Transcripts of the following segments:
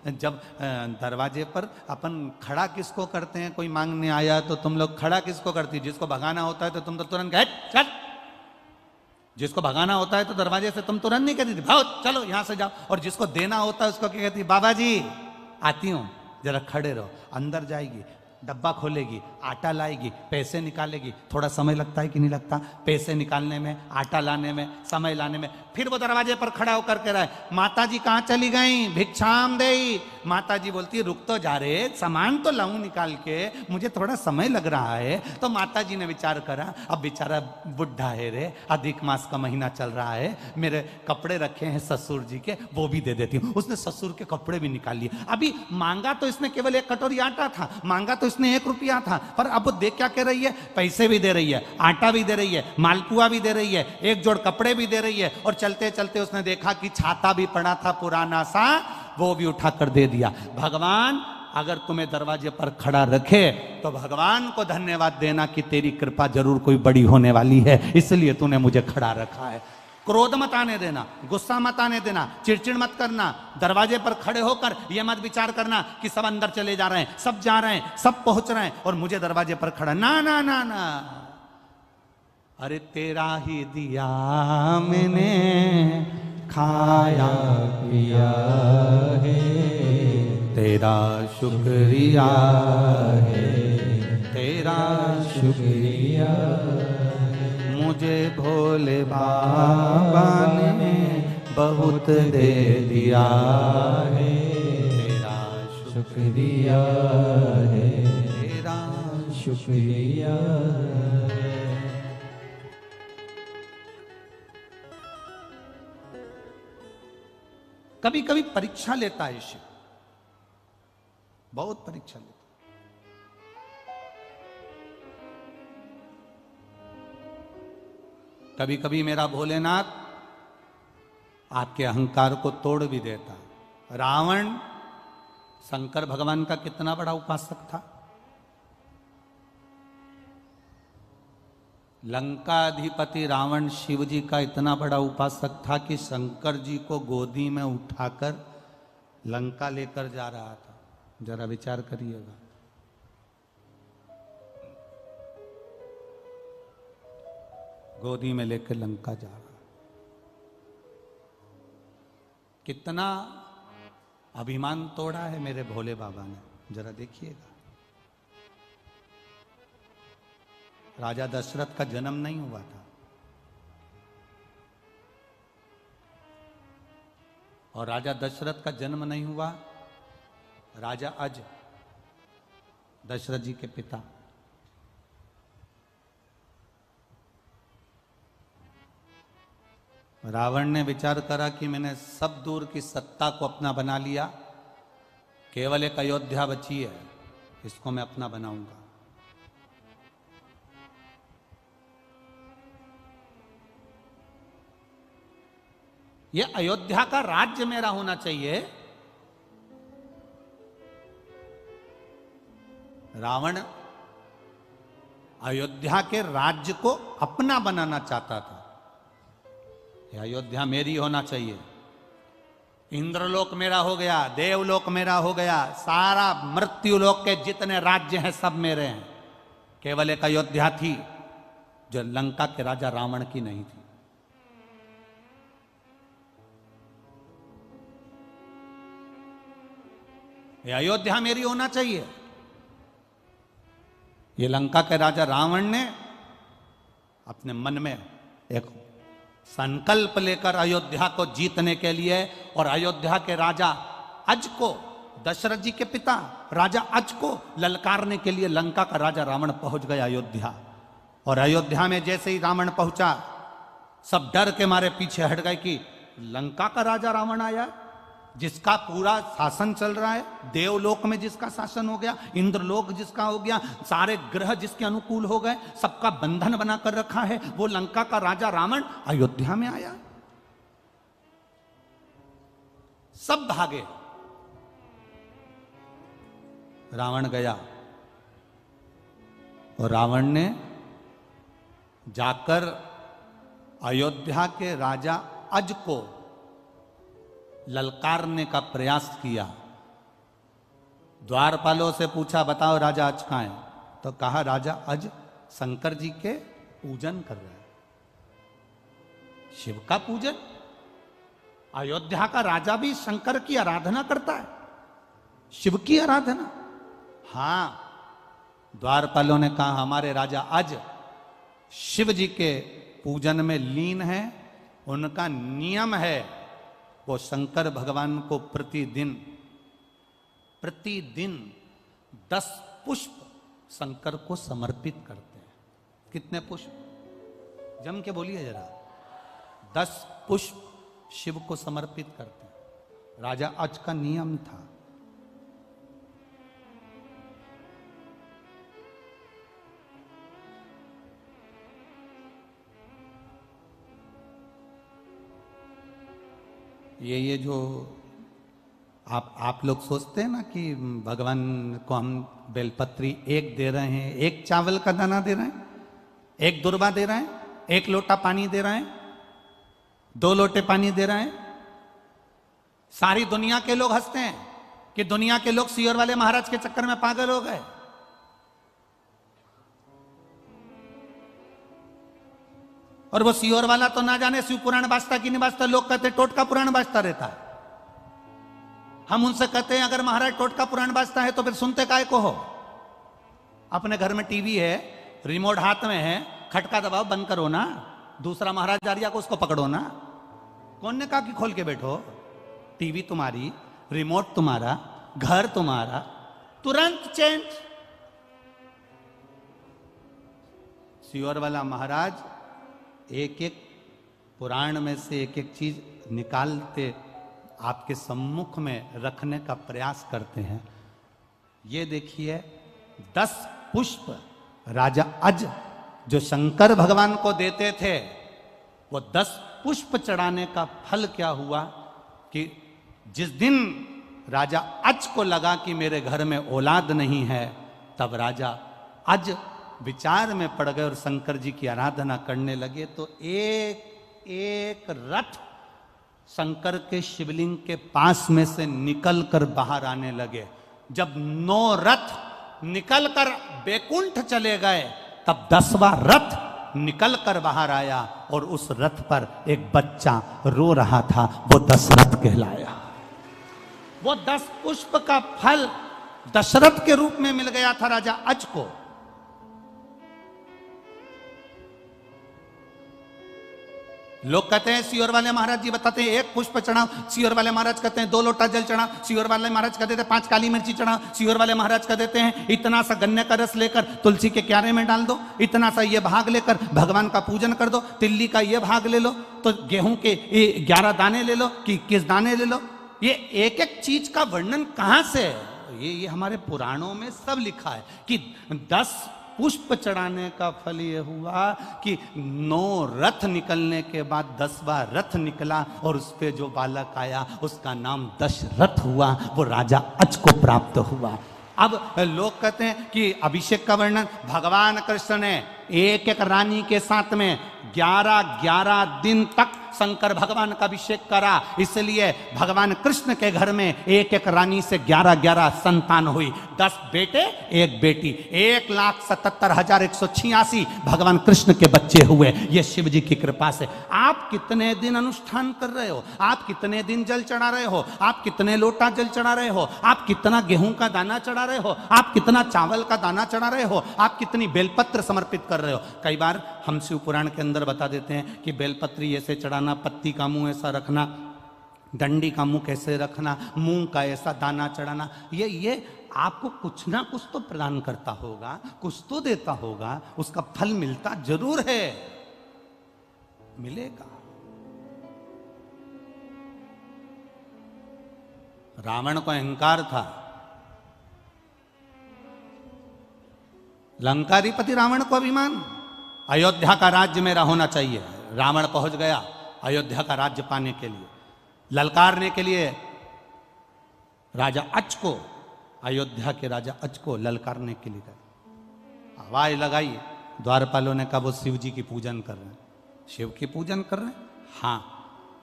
जब दरवाजे पर अपन खड़ा किसको करते हैं, कोई मांगने आया तो तुम लोग खड़ा किसको करती है? जिसको भगाना होता है तो तुम तो तुरंत गए चल, जिसको भगाना होता है तो दरवाजे से तुम तुरंत नहीं कहती थी भाओ चलो यहां से जाओ, और जिसको देना होता है उसको क्या कहती है? बाबा जी आती हूं, जरा खड़े रहो। अंदर जाएगी, डब्बा खोलेगी, आटा लाएगी, पैसे निकालेगी। थोड़ा समय लगता है कि नहीं लगता? पैसे निकालने में, आटा लाने में, समय लाने में। फिर वो दरवाजे पर खड़ा होकर कह रहा है माता जी कहाँ चली गई, भिक्षाम देई। माता जी बोलती है रुक तो जा रे, सामान तो लाऊं निकाल के, मुझे थोड़ा समय लग रहा है। तो माता जी ने विचार करा अब बेचारा बुढ़ा है रे, अधिक मास का महीना चल रहा है, मेरे कपड़े रखे हैं ससुर जी के, वो भी दे देती हूँ। उसने ससुर के कपड़े भी निकाल लिए। अभी मांगा तो इसने केवल 1 कटोरी आटा था, मांगा तो इसने 1 रुपया था, पर अब देख क्या कह रही है? पैसे भी दे रही है, आटा भी दे रही है, मालपुआ भी दे रही है, 1 जोड़ कपड़े भी दे रही है। और चलते चलते उसने देखा कि छाता भी पड़ा था पुराना सा, वो भी उठा कर दे दिया। भगवान अगर तुम्हें दरवाजे पर खड़ा रखे तो भगवान को धन्यवाद देना कि तेरी कृपा जरूर कोई बड़ी होने वाली है, इसलिए तूने मुझे खड़ा रखा है। क्रोध मत आने देना, गुस्सा मत आने देना, चिड़चिड़ मत करना। दरवाजे पर खड़े होकर यह मत विचार करना कि सब अंदर चले जा रहे हैं, सब जा रहे हैं, सब पहुंच रहे हैं और मुझे दरवाजे पर खड़ा। ना ना ना ना, अरे तेरा ही दिया मैंने खाया पिया है, तेरा शुक्रिया है, तेरा शुक्रिया। मुझे भोले बाबा ने बहुत दे दिया है, तेरा शुक्रिया है, तेरा शुक्रिया। कभी कभी परीक्षा लेता है शिव, बहुत परीक्षा लेता। कभी कभी मेरा भोलेनाथ आपके अहंकार को तोड़ भी देता। रावण शंकर भगवान का कितना बड़ा उपासक था। लंकाधिपति रावण शिव जी का इतना बड़ा उपासक था कि शंकर जी को गोदी में उठाकर लंका लेकर जा रहा था। जरा विचार करिएगा। गोदी में लेकर लंका जा रहा, कितना अभिमान तोड़ा है मेरे भोले बाबा ने, जरा देखिएगा। राजा दशरथ का जन्म नहीं हुआ था और राजा दशरथ का जन्म नहीं हुआ राजा अज, दशरथ जी के पिता। रावण ने विचार करा कि मैंने सब दूर की सत्ता को अपना बना लिया, केवल एक अयोध्या बची है, इसको मैं अपना बनाऊंगा। यह अयोध्या का राज्य मेरा होना चाहिए। रावण अयोध्या के राज्य को अपना बनाना चाहता था। यह अयोध्या मेरी होना चाहिए, इंद्रलोक मेरा हो गया, देवलोक मेरा हो गया, सारा मृत्युलोक के जितने राज्य हैं सब मेरे हैं। केवल एक अयोध्या थी जो लंका के राजा रावण की नहीं थी। ये अयोध्या मेरी होना चाहिए। ये लंका के राजा रावण ने अपने मन में एक संकल्प लेकर अयोध्या को जीतने के लिए और अयोध्या के राजा अज को, दशरथ जी के पिता राजा अज को ललकारने के लिए लंका का राजा रावण पहुंच गया अयोध्या। और अयोध्या में जैसे ही रावण पहुंचा, सब डर के मारे पीछे हट गए कि लंका का राजा रावण आया, जिसका पूरा शासन चल रहा है, देवलोक में जिसका शासन हो गया, इंद्रलोक जिसका हो गया, सारे ग्रह जिसके अनुकूल हो गए, सबका बंधन बनाकर रखा है, वो लंका का राजा रावण अयोध्या में आया। सब भागे। रावण गया और रावण ने जाकर अयोध्या के राजा अज को ललकारने का प्रयास किया। द्वारपालों से पूछा बताओ राजा अज कहाँ है? तो कहा राजा अज शंकर जी के पूजन कर रहे हैं। शिव का पूजन? अयोध्या का राजा भी शंकर की आराधना करता है, शिव की आराधना? हां, द्वारपालों ने कहा हमारे राजा अज शिव जी के पूजन में लीन है, उनका नियम है वो शंकर भगवान को प्रतिदिन 10 पुष्प शंकर को समर्पित करते हैं। कितने पुष्प? जम के बोलिए जरा। 10 पुष्प शिव को समर्पित करते हैं। राजा अज का नियम था। ये जो आप लोग सोचते हैं ना कि भगवान को हम बेलपत्री एक दे रहे हैं, एक चावल का दाना दे रहे हैं, एक दुर्वा दे रहे हैं, एक लोटा पानी दे रहे हैं, 2 लोटे पानी दे रहे हैं। सारी दुनिया के लोग हंसते हैं कि दुनिया के लोग सियोर वाले महाराज के चक्कर में पागल हो गए। और वो सियोर वाला तो ना जाने शिव पुराण बाजता कि नहीं बाजता, लोग कहते टोटका पुराण बाजता रहता है। हम उनसे कहते हैं अगर महाराज टोटका पुराण बाजता है तो फिर सुनते काय को हो? अपने घर में टीवी है, रिमोट हाथ में है, खटका दबाओ, बंद करो ना, दूसरा महाराज आर्या को उसको पकड़ो ना। कौन ने कहा कि खोल के बैठो? टीवी तुम्हारी, रिमोट तुम्हारा, घर तुम्हारा, तुरंत चेंज। सियोर वाला महाराज एक एक पुराण में से एक एक चीज निकालते आपके सम्मुख में रखने का प्रयास करते हैं। ये देखिए 10 पुष्प राजा अज जो शंकर भगवान को देते थे, वो 10 पुष्प चढ़ाने का फल क्या हुआ कि जिस दिन राजा अज को लगा कि मेरे घर में औलाद नहीं है, तब राजा अज विचार में पड़ गए और शंकर जी की आराधना करने लगे। तो एक एक रथ शंकर के शिवलिंग के पास में से निकलकर बाहर आने लगे। जब 9 रथ निकलकर बैकुंठ चले गए, तब 10वां रथ निकलकर बाहर आया और उस रथ पर एक बच्चा रो रहा था, वो दशरथ कहलाया। वो 10 पुष्प का फल दशरथ के रूप में मिल गया था राजा अज को। लोग कहते हैं सियोर वाले महाराज जी बताते हैं 1 पुष्प चढ़ाओ, सियोर वाले महाराज कहते हैं 2 लोटा जल चढ़ाओ, सियोर वाले महाराज कहते हैं 5 काली मिर्ची चढ़ाओ, सियोर वाले महाराज कह देते हैं इतना सा गन्ने का रस लेकर तुलसी के क्यारे में डाल दो, इतना सा ये भाग लेकर भगवान का पूजन कर दो, तिल्ली का ये भाग ले लो, तो गेहूं के 11 दाने ले लो कि 21 दाने ले लो। ये एक एक चीज का वर्णन कहां से? ये हमारे पुराणों में सब लिखा है कि 10 पुष्प चढ़ाने का फल ये हुआ कि 9 रथ निकलने के बाद 10वां रथ निकला और उस पे जो बालक आया उसका नाम दशरथ हुआ, वो राजा अज को प्राप्त हुआ। अब लोग कहते हैं कि अभिषेक का वर्णन भगवान कृष्ण ने एक एक रानी के साथ में 11 दिन तक शंकर भगवान का अभिषेक करा, इसलिए भगवान कृष्ण के घर में एक एक रानी से 11 संतान हुई। 10 बेटे 1 बेटी, 1,77,186 भगवान कृष्ण के बच्चे हुए। ये शिव जी की कृपा से। आप कितने दिन अनुष्ठान कर रहे हो? आप कितने दिन जल चढ़ा रहे हो? आप कितने लोटा जल चढ़ा रहे हो? आप कितना गेहूं का दाना चढ़ा रहे हो? आप कितना चावल का दाना चढ़ा रहे हो? आप कितनी बेलपत्र समर्पित कर रहे हो? कई बार हम शिव पुराण के अंदर बता देते हैं कि बेलपत्री ऐसे चढ़ाना, पत्ती का मुंह ऐसा रखना, डंडी का मुंह कैसे रखना, मूंग का ऐसा दाना चढ़ाना। ये आपको कुछ ना कुछ तो प्रदान करता होगा, कुछ तो देता होगा, उसका फल मिलता जरूर है, मिलेगा। रावण को अहंकार था, लंकाधिपति रावण को अभिमान, अयोध्या का राज्य मेरा होना चाहिए। रावण पहुंच गया अयोध्या का राज्य पाने के लिए, ललकारने के लिए राजा अज को, अयोध्या के राजा अज को ललकारने के लिए गए। आवाज लगाई, द्वारपालों ने कहा वो शिव जी की पूजन कर रहे हैं। शिव की पूजन कर रहे हैं? हाँ।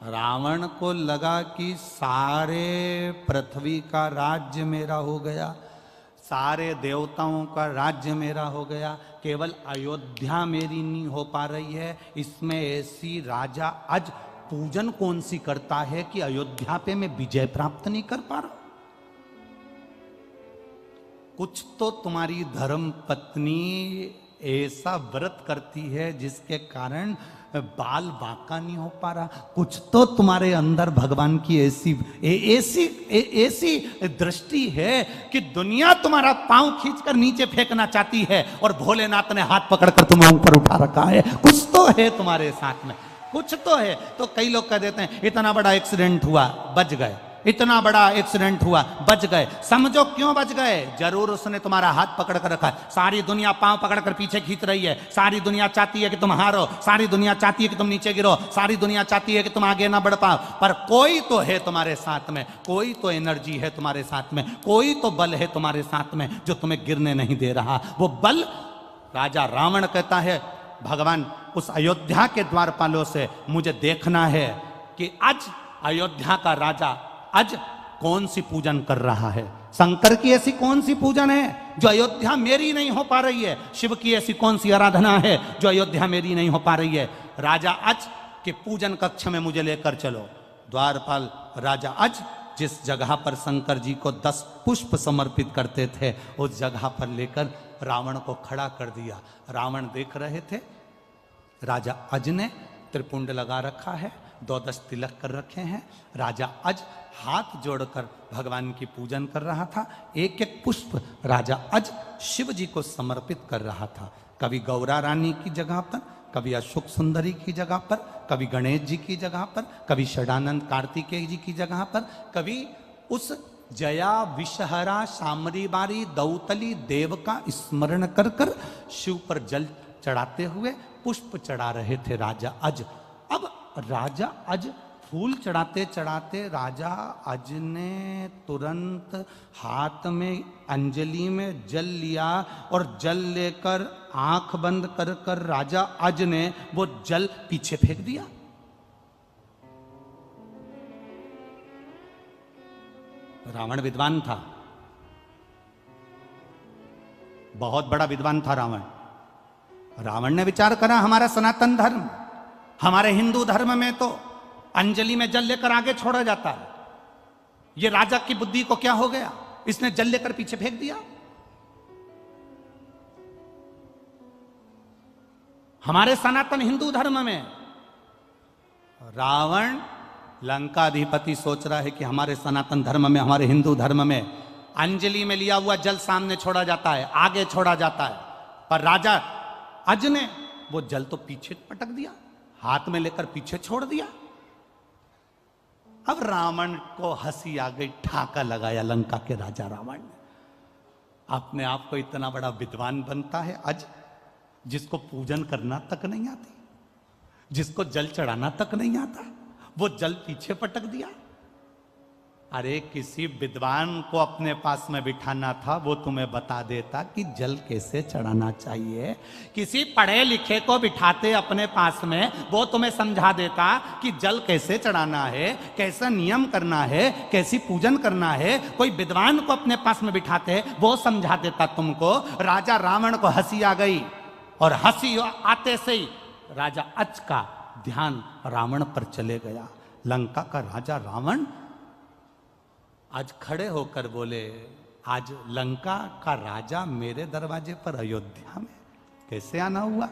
रावण को लगा कि सारे पृथ्वी का राज्य मेरा हो गया, सारे देवताओं का राज्य मेरा हो गया, केवल अयोध्या मेरी नहीं हो पा रही है। इसमें ऐसी राजा आज पूजन कौन सी करता है कि अयोध्या पे मैं विजय प्राप्त नहीं कर पा रहा। कुछ तो तुम्हारी धर्म पत्नी ऐसा व्रत करती है जिसके कारण बाल बांका नहीं हो पा रहा। कुछ तो तुम्हारे अंदर भगवान की ऐसी दृष्टि है कि दुनिया तुम्हारा पांव खींचकर नीचे फेंकना चाहती है और भोलेनाथ ने हाथ पकड़कर तुम्हें ऊपर उठा रखा है। कुछ तो है तुम्हारे साथ में, कुछ तो है। तो कई लोग कह देते हैं इतना बड़ा एक्सीडेंट हुआ बच गए, इतना बड़ा एक्सीडेंट हुआ बच गए। समझो क्यों बच गए? जरूर उसने तुम्हारा हाथ पकड़ कर रखा है। सारी दुनिया पांव पकड़कर पीछे खींच रही है, सारी दुनिया चाहती है कि तुम हारो, सारी दुनिया चाहती है कि तुम नीचे गिरो, सारी दुनिया चाहती है कि तुम आगे ना बढ़ पाओ। पर कोई तो है तुम्हारे साथ में, कोई तो एनर्जी है तुम्हारे साथ में, कोई तो बल है तुम्हारे साथ में जो तुम्हें गिरने नहीं दे रहा। वो बल राजा रावण कहता है भगवान उस अयोध्या के द्वारपालों से मुझे देखना है कि आज अयोध्या का राजा आज कौन सी पूजन कर रहा है। शंकर की ऐसी कौन सी पूजन है जो अयोध्या मेरी नहीं हो पा रही है? शिव की ऐसी कौन सी आराधना है जो अयोध्या मेरी नहीं हो पा रही है? राजा आज के पूजन कक्ष में मुझे लेकर चलो। द्वारपाल राजा आज जिस जगह पर शंकर जी को 10 पुष्प समर्पित करते थे उस जगह पर लेकर रावण को खड़ा कर दिया। रावण देख रहे थे राजा अज ने त्रिपुंड लगा रखा है, 2 तिलक कर रखे हैं। राजा अज हाथ जोड़कर भगवान की पूजन कर रहा था। एक एक पुष्प राजा अज शिव जी को समर्पित कर रहा था। कभी गौरा रानी की जगह पर, कभी अशोक सुंदरी की जगह पर, कभी गणेश जी की जगह पर, कभी षडानंद कार्तिकेय जी की जगह पर, कभी उस जया विषहरा शामरी बारी दौतली देव का स्मरण कर कर शिव पर जल चढ़ाते हुए पुष्प चढ़ा रहे थे राजा अज। अब राजा अज फूल चढ़ाते चढ़ाते राजा अज ने तुरंत हाथ में अंजलि में जल लिया और जल लेकर आंख बंद कर कर राजा अज ने वो जल पीछे फेंक दिया। रावण विद्वान था, बहुत बड़ा विद्वान था रावण। रावण ने विचार करा हमारा सनातन धर्म, हमारे हिंदू धर्म में तो अंजलि में जल लेकर आगे छोड़ा जाता है। ये राजा की बुद्धि को क्या हो गया, इसने जल लेकर पीछे फेंक दिया। हमारे सनातन हिंदू धर्म में रावण लंकाधिपति सोच रहा है कि हमारे सनातन धर्म में, हमारे हिंदू धर्म में अंजलि में लिया हुआ जल सामने छोड़ा जाता है, आगे छोड़ा जाता है। पर राजा अज ने वो जल तो पीछे पटक दिया, हाथ में लेकर पीछे छोड़ दिया। अब रावण को हंसी आ गई, ठाका लगाया लंका के राजा रावण ने। अपने आप को इतना बड़ा विद्वान बनता है अज, जिसको पूजन करना तक नहीं आती, जिसको जल चढ़ाना तक नहीं आता, वो जल पीछे पटक दिया। अरे किसी विद्वान को अपने पास में बिठाना था, वो तुम्हें बता देता कि जल कैसे चढ़ाना चाहिए। किसी पढ़े लिखे को बिठाते अपने पास में, वो तुम्हें समझा देता कि जल कैसे चढ़ाना है, कैसा नियम करना है, कैसी पूजन करना है। कोई विद्वान को अपने पास में बिठाते, वो समझा देता तुमको। राजा रावण को हंसी आ गई और हंसी आते से ही राजा अज का ध्यान रावण पर चले गया। लंका का राजा रावण आज खड़े होकर बोले, आज लंका का राजा मेरे दरवाजे पर अयोध्या में कैसे आना हुआ?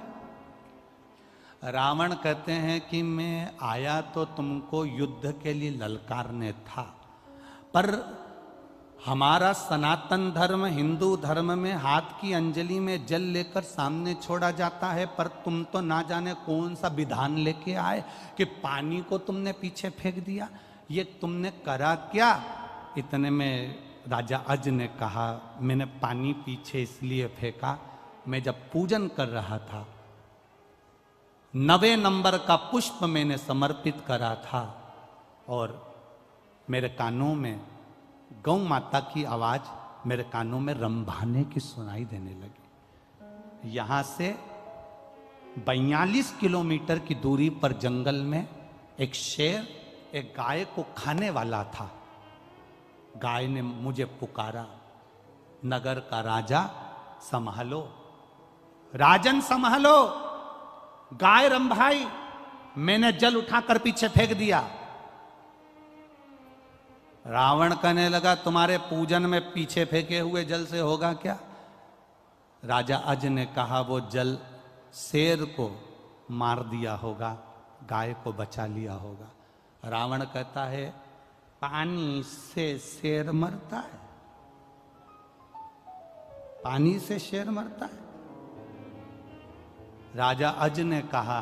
रावण कहते हैं कि मैं आया तो तुमको युद्ध के लिए ललकारने था, पर हमारा सनातन धर्म हिंदू धर्म में हाथ की अंजलि में जल लेकर सामने छोड़ा जाता है, पर तुम तो ना जाने कौन सा विधान लेके आए कि पानी को तुमने पीछे फेंक दिया। ये तुमने करा क्या? इतने में राजा अज ने कहा, मैंने पानी पीछे इसलिए फेंका, मैं जब पूजन कर रहा था 9वें नंबर का पुष्प मैंने समर्पित करा था और मेरे कानों में गौ माता की आवाज मेरे कानों में रंभाने की सुनाई देने लगी। यहां से 42 किलोमीटर की दूरी पर जंगल में एक शेर एक गाय को खाने वाला था। गाय ने मुझे पुकारा, नगर का राजा संभालो, राजन संभालो। गाय रंभाई, मैंने जल उठाकर पीछे फेंक दिया। रावण कहने लगा, तुम्हारे पूजन में पीछे फेंके हुए जल से होगा क्या? राजा अज ने कहा, वो जल शेर को मार दिया होगा, गाय को बचा लिया होगा। रावण कहता है, पानी से शेर मरता है? पानी से शेर मरता है? राजा अज ने कहा,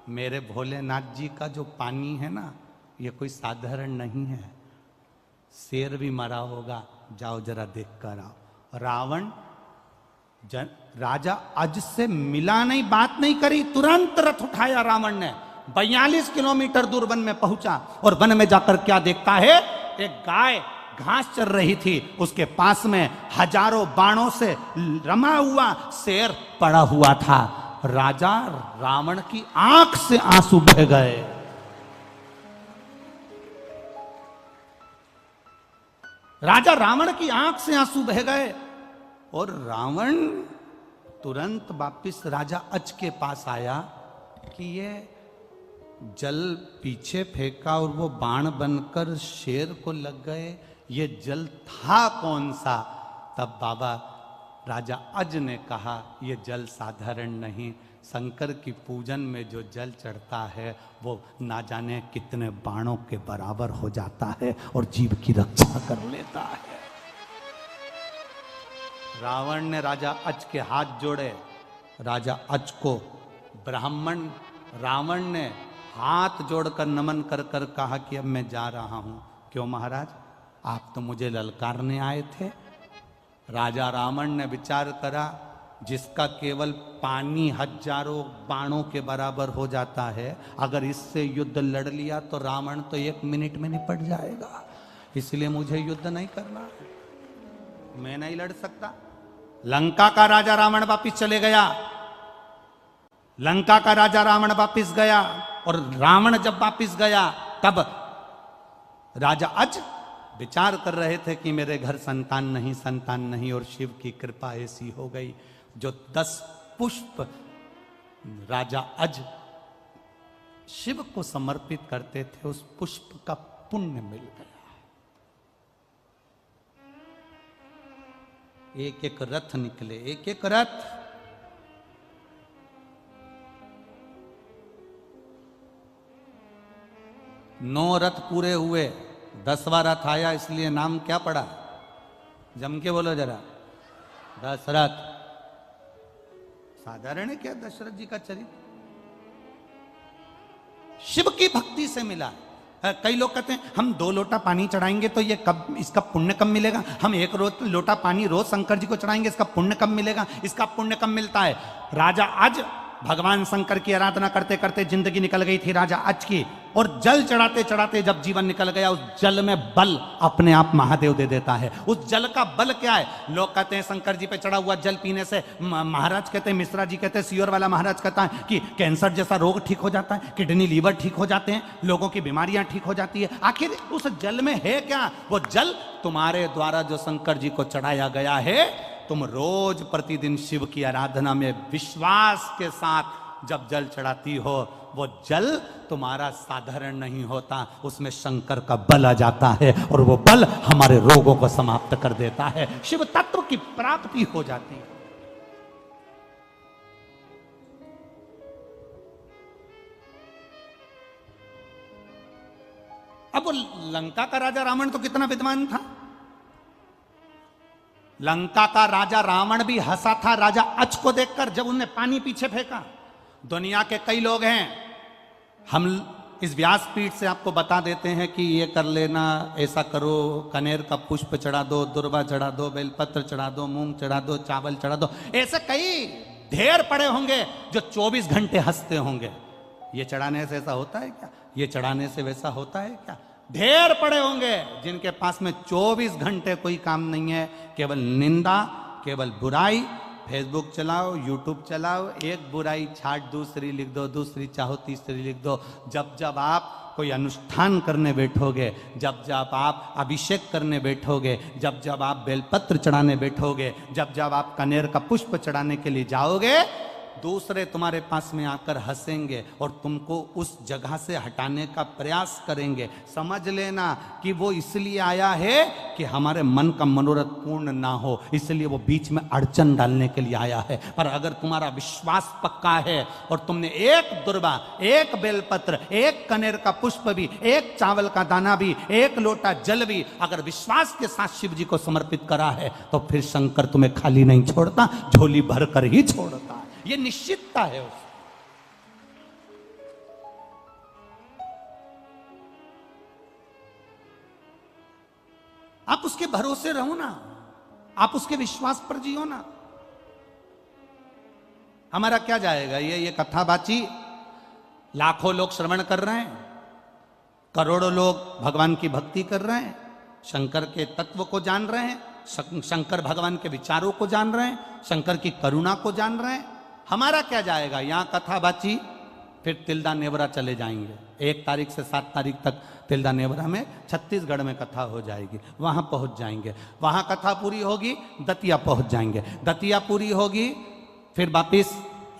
मेरे भोलेनाथ जी का जो पानी है ना, ये कोई साधारण नहीं है, शेर भी मरा होगा, जाओ जरा देख कर आओ। रावण राजा अज से मिला नहीं, बात नहीं करी, तुरंत रथ उठाया रावण ने, 42 किलोमीटर दूर वन में पहुंचा और वन में जाकर क्या देखता है, एक गाय घास चर रही थी, उसके पास में हजारों बाणों से रमा हुआ शेर पड़ा हुआ था। राजा रावण की आंख से आंसू बह गए। राजा रावण की आंख से आंसू बह गए और रावण तुरंत वापिस राजा अज के पास आया कि ये जल पीछे फेंका और वो बाण बनकर शेर को लग गए, ये जल था कौन सा? तब बाबा राजा अज ने कहा, ये जल साधारण नहीं, शंकर की पूजन में जो जल चढ़ता है वो ना जाने कितने बाणों के बराबर हो जाता है और जीव की रक्षा कर लेता है। रावण ने राजा अज के हाथ जोड़े, राजा अज को ब्राह्मण रावण ने हाथ जोड़कर नमन कर कर कहा कि अब मैं जा रहा हूं। क्यों महाराज, आप तो मुझे ललकारने आए थे। राजा रावण ने विचार करा, जिसका केवल पानी हजारों बाणों के बराबर हो जाता है, अगर इससे युद्ध लड़ लिया तो रावण तो 1 मिनट में निपट जाएगा, इसलिए मुझे युद्ध नहीं करना है, मैं नहीं लड़ सकता। लंका का राजा रावण वापिस चले गया। लंका का राजा रावण वापिस गया और रावण जब वापिस गया तब राजा अज विचार कर रहे थे कि मेरे घर संतान नहीं, और शिव की कृपा ऐसी हो गई, जो 10 पुष्प राजा अज शिव को समर्पित करते थे, उस पुष्प का पुण्य मिल गया। एक एक रथ निकले, एक एक रथ। नौ रथ पूरे हुए, 10वां रथ आया, इसलिए नाम क्या पड़ा? जम के बोलो जरा, दशरथ। साधारण है क्या दशरथ जी का चरित्र? शिव की भक्ति से मिला। कई लोग कहते हैं हम 2 लोटा पानी चढ़ाएंगे तो ये कब, इसका पुण्य कब मिलेगा? हम 1 लोटा पानी रोज शंकर जी को चढ़ाएंगे, इसका पुण्य कब मिलेगा? इसका पुण्य कब मिलता है? राजा अज भगवान शंकर की आराधना करते करते जिंदगी निकल गई थी राजा अज की, और जल चढ़ाते चढ़ाते जब जीवन निकल गया, उस जल में बल अपने आप महादेव दे देता है। उस जल का बल क्या है? लोग कहते हैं शंकर जी पे चढ़ा हुआ जल पीने से, महाराज कहते हैं, मिश्रा जी कहते हैं, सियोर वाला महाराज कहता है कि कैंसर जैसा रोग ठीक हो जाता है, किडनी लीवर ठीक हो जाते हैं, लोगों की बीमारियां ठीक हो जाती है। आखिर उस जल में है क्या? वो जल तुम्हारे द्वारा जो शंकर जी को चढ़ाया गया है, तुम रोज प्रतिदिन शिव की आराधना में विश्वास के साथ जब जल चढ़ाती हो, वो जल तुम्हारा साधारण नहीं होता, उसमें शंकर का बल आ जाता है और वो बल हमारे रोगों को समाप्त कर देता है, शिव तत्व की प्राप्ति हो जाती है। अब वो लंका का राजा रावण तो कितना विद्वान था। लंका का राजा रावण भी हंसा था राजा अज को देखकर, जब उन्हें पानी पीछे फेंका। दुनिया के कई लोग हैं, हम इस व्यासपीठ से आपको बता देते हैं कि ये कर लेना, ऐसा करो, कनेर का पुष्प चढ़ा दो, दुर्वा चढ़ा दो, बेलपत्र चढ़ा दो, मूंग चढ़ा दो, चावल चढ़ा दो, ऐसे कई ढेर पड़े होंगे जो 24 घंटे हंसते होंगे। ये चढ़ाने से ऐसा होता है क्या? ये चढ़ाने से वैसा होता है क्या? ढेर पड़े होंगे जिनके पास में 24 घंटे कोई काम नहीं है, केवल निंदा, केवल बुराई। फेसबुक चलाओ, यूट्यूब चलाओ, एक बुराई छाट दूसरी लिख दो, दूसरी चाहो तीसरी लिख दो। जब जब आप कोई अनुष्ठान करने बैठोगे, जब जब आप अभिषेक करने बैठोगे, जब जब आप बेलपत्र चढ़ाने बैठोगे, जब जब आप कनेर का पुष्प चढ़ाने के लिए जाओगे, दूसरे तुम्हारे पास में आकर हंसेंगे और तुमको उस जगह से हटाने का प्रयास करेंगे। समझ लेना कि वो इसलिए आया है कि हमारे मन का मनोरथ पूर्ण ना हो, इसलिए वो बीच में अड़चन डालने के लिए आया है। पर अगर तुम्हारा विश्वास पक्का है और तुमने एक दुर्बा, एक बेलपत्र, एक कनेर का पुष्प भी, एक चावल का दाना भी, एक लोटा जल भी अगर विश्वास के साथ शिव जी को समर्पित करा है, तो फिर शंकर तुम्हें खाली नहीं छोड़ता, झोली भर कर ही छोड़ता है। ये निश्चितता है उस। आप उसके भरोसे रहो ना, आप उसके विश्वास पर जियो ना। हमारा क्या जाएगा, ये कथा बाची लाखों लोग श्रवण कर रहे हैं, करोड़ों लोग भगवान की भक्ति कर रहे हैं, शंकर के तत्व को जान रहे हैं, शंकर भगवान के विचारों को जान रहे हैं, शंकर की करुणा को जान रहे हैं। हमारा क्या जाएगा, यहां कथा बाची, फिर तिल्दा नेवरा चले जाएंगे। 1 तारीख से 7 तारीख तक तिल्दा नेवरा में छत्तीसगढ़ में कथा हो जाएगी, वहां पहुंच जाएंगे, वहां कथा पूरी होगी, दतिया पहुंच जाएंगे, दतिया पूरी होगी, फिर वापिस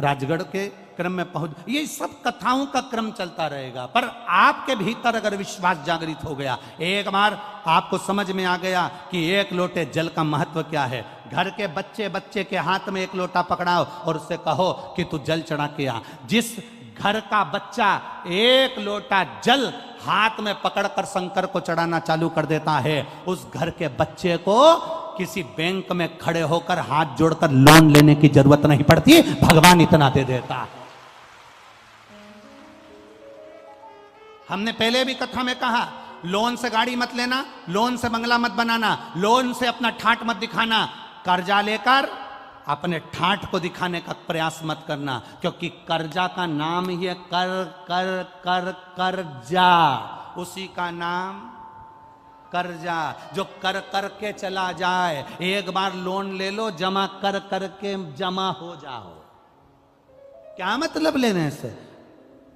राजगढ़ के क्रम में पहुंच। ये सब कथाओं का क्रम चलता रहेगा। पर आपके भीतर अगर विश्वास जागृत हो गया, एक बार आपको समझ में आ गया कि 1 लोटे जल का महत्व क्या है, घर के बच्चे के हाथ में 1 लोटा पकड़ाओ और उससे कहो कि तू जल चढ़ा के आ। जिस घर का बच्चा 1 लोटा जल हाथ में पकड़कर शंकर को चढ़ाना चालू कर देता है, उस घर के बच्चे को किसी बैंक में खड़े होकर हाथ जोड़कर लोन लेने की जरूरत नहीं पड़ती, भगवान इतना दे देता है। हमने पहले भी कथा में कहा, लोन से गाड़ी मत लेना, लोन से बंगला मत बनाना, लोन से अपना ठाठ मत दिखाना, कर्जा लेकर अपने ठाठ को दिखाने का प्रयास मत करना, क्योंकि कर्जा का नाम ही है कर कर कर कर्जा, उसी का नाम कर्जा, जो कर कर के चला जाए। एक बार लोन ले लो, जमा कर कर के जमा हो जाओ। क्या मतलब लेने से?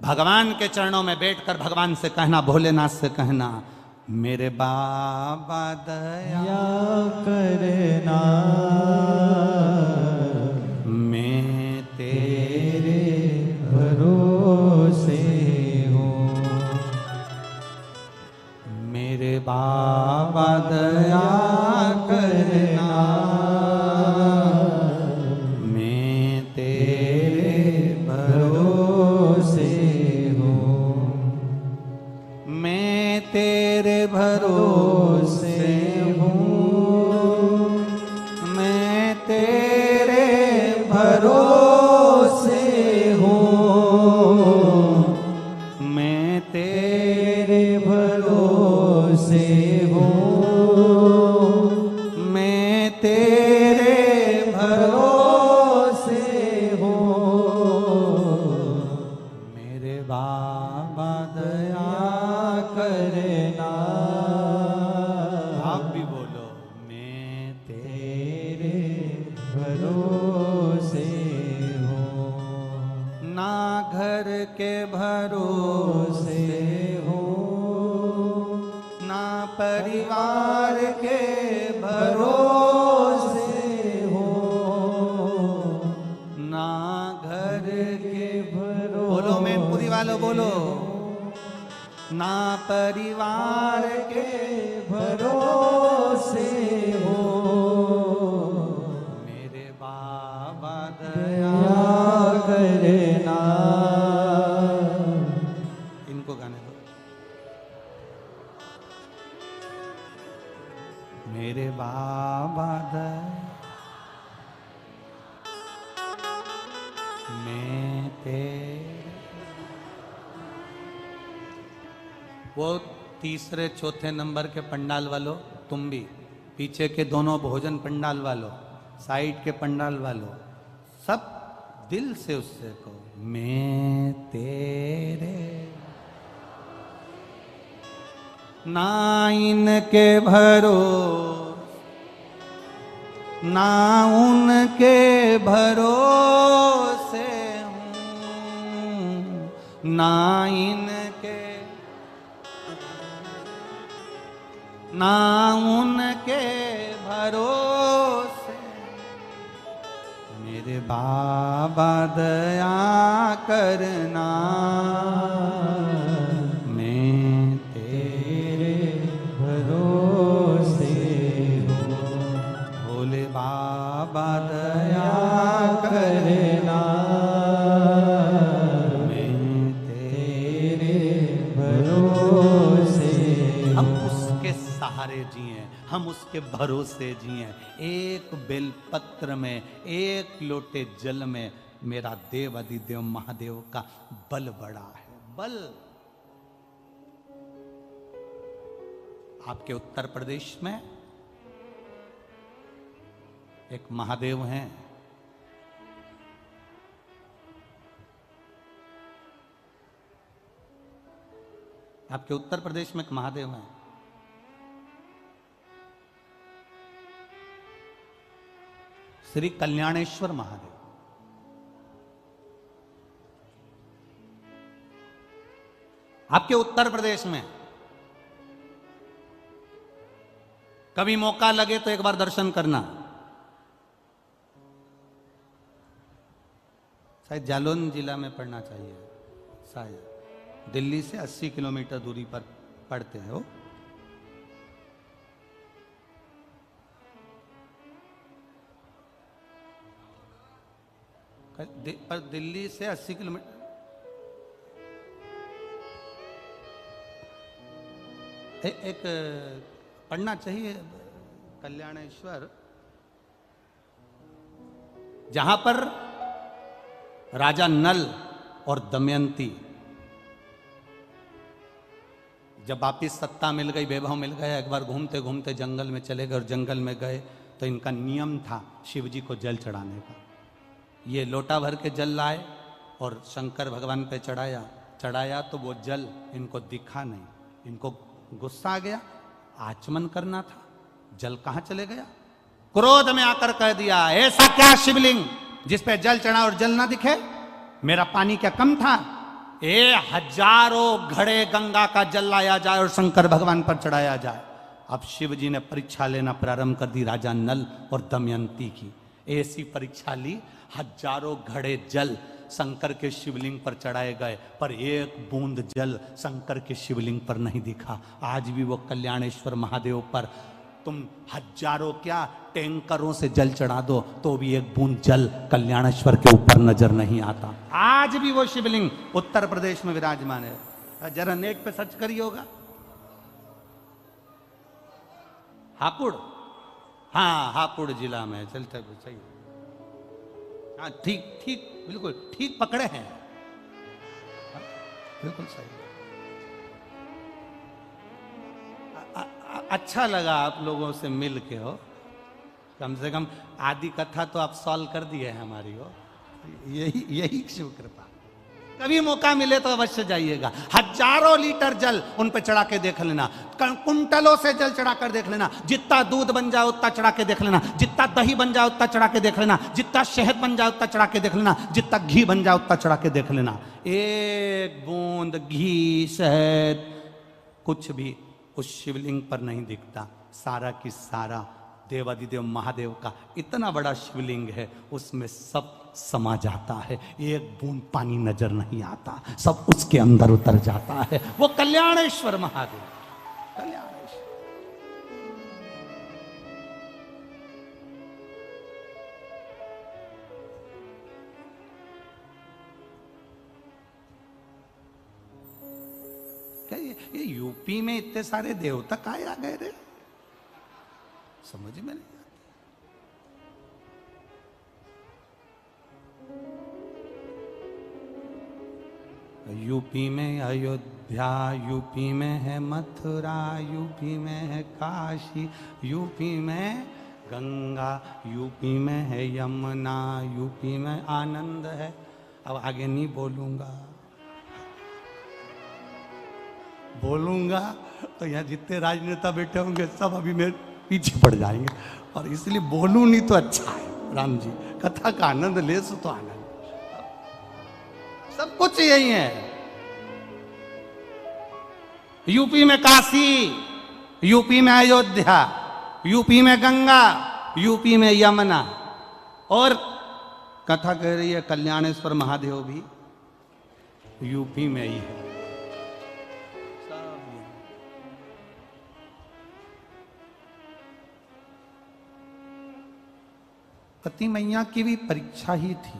भगवान के चरणों में बैठकर भगवान से कहना, भोलेनाथ से कहना, मेरे बाबा दया करना, मैं तेरे भरोसे हूँ, मेरे बाबा दया करना, मैं तेरे भरोसे हूँ, मैं तेरे भरोसे हूँ, मैं तेरे भरोसे हूँ, मैं तेरे भरोसे हूँ, मैं तेरे भरोसे हूँ, मेरे बाबा दया करना। आप भी बोलो, मैं तेरे भरोसे हूँ, ना घर के भरोसे हूँ, ना परिवार के भरोसे हूँ, ना घर के भरोसे, बोलो मैनपुरी वालों बोलो, ना परिवार के भरोसे हो, मेरे बाबा दया करना। इनको गाने दो। मेरे बाबा दया, मैं तेरे। वो 3रे 4थे नंबर के पंडाल वालों, तुम भी पीछे के दोनों भोजन पंडाल वालों, साइड के पंडाल वालों, सब दिल से उससे कहो, मैं तेरे, ना इनके भरोसे, ना उनके भरोसे हूँ, ना इनके, ना उनके भरोसे, मेरे बाबा दया करना, मैं तेरे भरोसे हूँ। भोले बाबा दया करना, मैं तेरे भरोसे। हम उसके सहारे जिए, हम उसके भरोसे जिए। एक बेलपत्र में, एक लोटे जल में मेरा देव अधिदेव महादेव का बल बड़ा है। बल आपके उत्तर प्रदेश में एक महादेव हैं, आपके उत्तर प्रदेश में एक महादेव हैं, श्री कल्याणेश्वर महादेव। आपके उत्तर प्रदेश में कभी मौका लगे तो एक बार दर्शन करना। शायद जालौन जिला में पड़ना चाहिए, शायद दिल्ली से 80 किलोमीटर दूरी पर पड़ते हैं वो। पर दिल्ली से 80 किलोमीटर एक पढ़ना चाहिए, कल्याणेश्वर, जहां पर राजा नल और दमयंती जब वापिस सत्ता मिल गई, वैभव मिल गया, एक बार घूमते घूमते जंगल में चले गए और जंगल में गए तो इनका नियम था शिव जी को जल चढ़ाने का। ये लोटा भर के जल लाए और शंकर भगवान पे चढ़ाया तो वो जल इनको दिखा नहीं, इनको गुस्सा आ गया, आचमन करना था, जल कहां चले गया। क्रोध में आकर कह दिया, ऐसा क्या शिवलिंग जिस पे जल चढ़ा और जल ना दिखे, मेरा पानी क्या कम था। हजारों घड़े गंगा का जल लाया जाए और शंकर भगवान पर चढ़ाया जाए। अब शिव जी ने परीक्षा लेना प्रारंभ कर दी राजा नल और दमयंती की। ऐसी परीक्षा ली, हजारों घड़े जल शंकर के शिवलिंग पर चढ़ाए गए, पर एक बूंद जल शंकर के शिवलिंग पर नहीं दिखा। आज भी वो कल्याणेश्वर महादेव पर तुम हजारों क्या टैंकरों से जल चढ़ा दो तो भी एक बूंद जल कल्याणेश्वर के ऊपर नजर नहीं आता। आज भी वो शिवलिंग उत्तर प्रदेश में विराजमान है। जरा नेट पे सर्च करिए होगा, हापुड़, हाँ हापुड़ जिला में चलते सही। हाँ ठीक ठीक, बिल्कुल ठीक पकड़े हैं, बिल्कुल सही। अच्छा लगा आप लोगों से मिल के हो, कम से कम आदि कथा तो आप सॉल्व कर दिए हैं हमारी हो। यही शिव कृपा। कभी मौका मिले तो अवश्य जाइएगा। हजारों लीटर जल उन पे चढ़ा के देख लेना, कुंटलों से जल चढ़ा कर देख लेना, जितना दूध बन जाए उतना चढ़ा के देख लेना, जितना दही बन जाए उतना चढ़ा के देख लेना, जितना शहद बन जाए उतना चढ़ा के देख लेना, जितना घी बन जाए उतना चढ़ा के देख लेना। एक बूंद घी शहद कुछ भी उस शिवलिंग पर नहीं दिखता। सारा की सारा देवादिदेव महादेव का इतना बड़ा शिवलिंग है, उसमें सब समा जाता है, एक बूंद पानी नजर नहीं आता, सब उसके अंदर उतर जाता है। वो कल्याणेश्वर महादेव, कल्याणेश्वर। ये यूपी में इतने सारे देवता काहे आ गए रे, समझ में नहीं। यूपी में अयोध्या, यूपी में है मथुरा, यूपी में है काशी, यूपी में गंगा, यूपी में है यमुना, यूपी में आनंद है। अब आगे नहीं बोलूंगा तो यहाँ जितने राजनेता बैठे होंगे सब अभी मेरे पीछे पड़ जाएंगे, और इसलिए बोलूं नहीं तो अच्छा है। राम जी कथा का आनंद ले सो तो आनंद, सब कुछ यही है। यूपी में काशी, यूपी में अयोध्या, यूपी में गंगा, यूपी में यमुना, और कथा कह रही है कल्याणेश्वर महादेव भी यूपी में ही है। सती मैया की भी परीक्षा ही थी।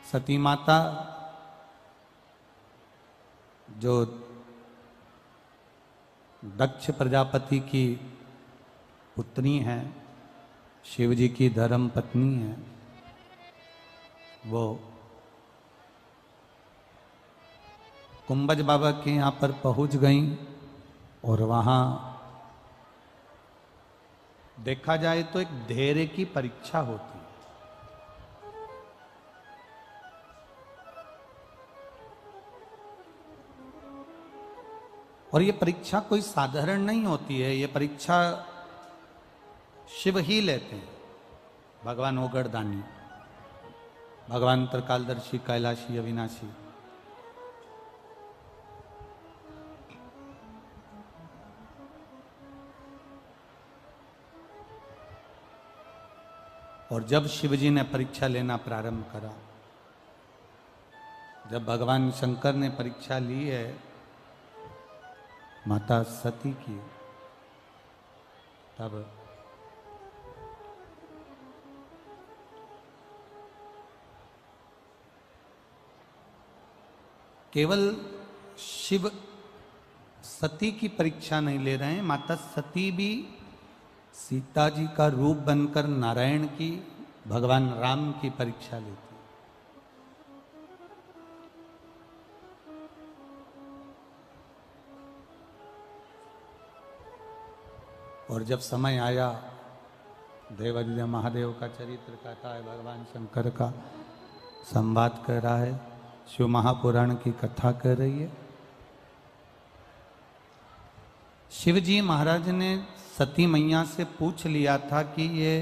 सती माता जो दक्ष प्रजापति की पुत्री हैं, शिव जी की धर्म पत्नी है, वो कुंभज बाबा के यहाँ पर पहुंच गई और वहाँ देखा जाए तो एक धैर्य की परीक्षा होती है। और ये परीक्षा कोई साधारण नहीं होती है, ये परीक्षा शिव ही लेते हैं। भगवान ओगरदानी, भगवान त्रिकालदर्शी, कैलाशी, अविनाशी। और जब शिवजी ने परीक्षा लेना प्रारंभ करा, जब भगवान शंकर ने परीक्षा ली है माता सती की, तब केवल शिव सती की परीक्षा नहीं ले रहे हैं, माता सती भी सीता जी का रूप बनकर नारायण की, भगवान राम की परीक्षा लेती। और जब समय आया, देवादिदेव महादेव का चरित्र कहता है, भगवान शंकर का संवाद कर रहा है, शिव महापुराण की कथा कर रही है। शिवजी महाराज ने सती मैया से पूछ लिया था कि ये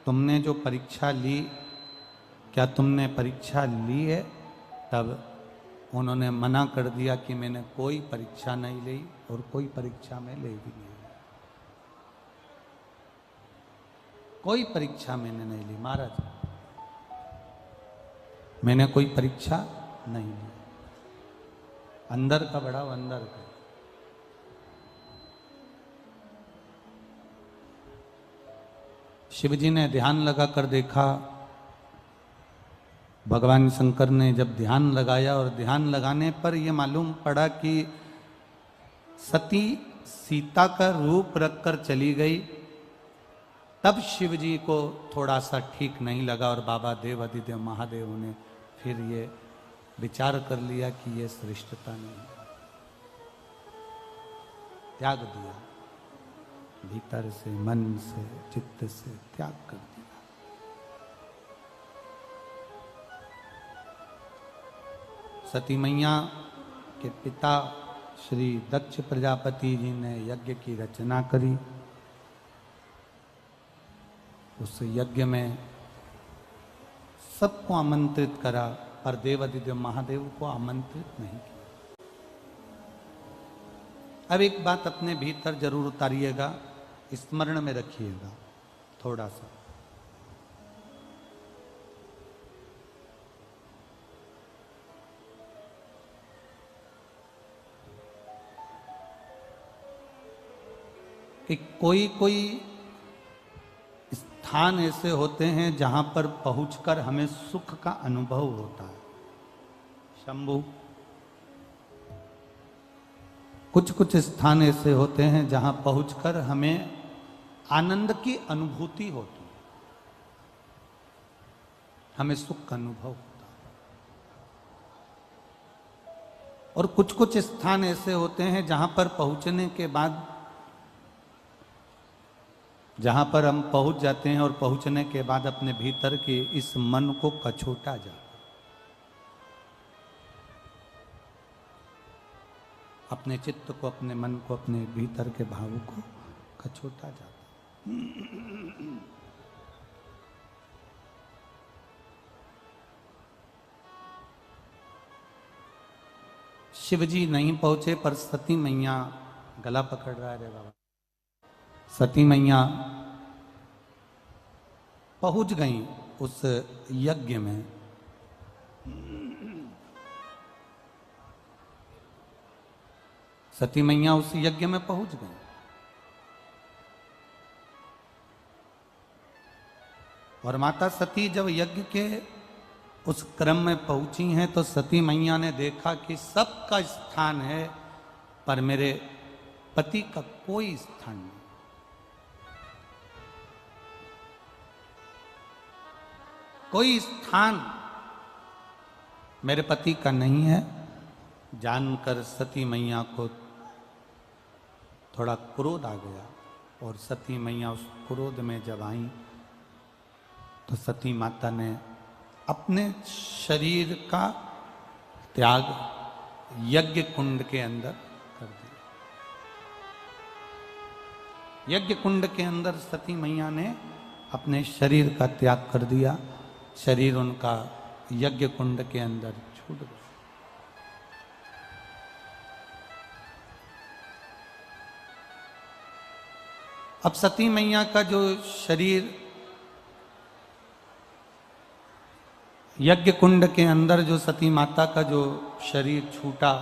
तुमने जो परीक्षा ली, क्या तुमने परीक्षा ली है? तब उन्होंने मना कर दिया कि मैंने कोई परीक्षा नहीं ली और कोई परीक्षा में ले भी नहीं, कोई परीक्षा मैंने नहीं ली महाराज, मैंने कोई परीक्षा नहीं ली। अंदर का बढ़ाओ, अंदर का। शिवजी ने ध्यान लगा कर देखा, भगवान शंकर ने जब ध्यान लगाया और ध्यान लगाने पर यह मालूम पड़ा कि सती सीता का रूप रखकर चली गई। तब शिवजी को थोड़ा सा ठीक नहीं लगा और बाबा देवादिदेव महादेव ने फिर ये विचार कर लिया कि ये श्रेष्ठता नहीं, त्याग दिया, भीतर से, मन से, चित्त से त्याग कर दिया। सती मैया के पिता श्री दक्ष प्रजापति जी ने यज्ञ की रचना करी। उस यज्ञ में सबको आमंत्रित करा, पर देवादिदेव महादेव को आमंत्रित नहीं किया। अब एक बात अपने भीतर जरूर उतारिएगा, स्मरण में रखिएगा थोड़ा सा। कि कोई कोई स्थान ऐसे होते हैं जहां पर पहुंचकर हमें सुख का अनुभव होता है। शंभु, कुछ कुछ स्थान ऐसे होते हैं जहां पहुंचकर हमें आनंद की अनुभूति होती है, हमें सुख का अनुभव होता है। और कुछ कुछ स्थान ऐसे होते हैं जहां पर पहुंचने के बाद, जहां पर हम पहुंच जाते हैं और पहुंचने के बाद अपने भीतर के इस मन को कछोटा जाता, अपने चित्त को, अपने मन को, अपने भीतर के भाव को कछोटा जाता। शिवजी नहीं पहुंचे पर सती मैया गला पकड़ रहा है रे बाबा। सती मैया पहुंच गई उस यज्ञ में। सती मैया उस यज्ञ में पहुंच गई। और माता सती जब यज्ञ के उस क्रम में पहुंची हैं तो सती मैया ने देखा कि सबका स्थान है पर मेरे पति का कोई स्थान नहीं। कोई स्थान मेरे पति का नहीं है। जानकर सती मैया को थोड़ा क्रोध आ गया और सती मैया उस क्रोध में जब आई तो सती माता ने अपने शरीर का त्याग यज्ञ कुंड के अंदर कर दिया। यज्ञ कुंड के अंदर सती मैया ने अपने शरीर का त्याग कर दिया। शरीर उनका यज्ञ कुंड के अंदर छूट गया। अब सती मैया का जो शरीर यज्ञ कुंड के अंदर, जो सती माता का जो शरीर छूटा,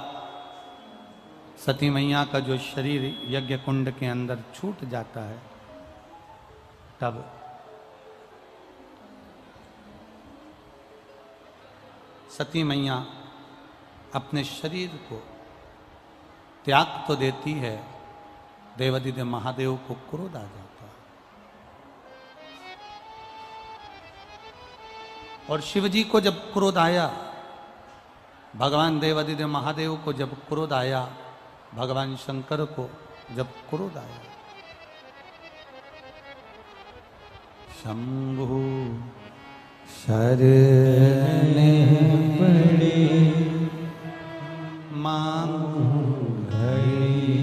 सती मैया का जो शरीर यज्ञ कुंड के अंदर छूट जाता है, तब सती मैया अपने शरीर को त्याग तो देती है, देवादिदेव महादेव को क्रोध आ जाता है। और शिवजी को जब क्रोध आया, भगवान देवादिदेव महादेव को जब क्रोध आया, भगवान शंकर को जब क्रोध आया, शंभु शरणे पड़े मांगू घड़ी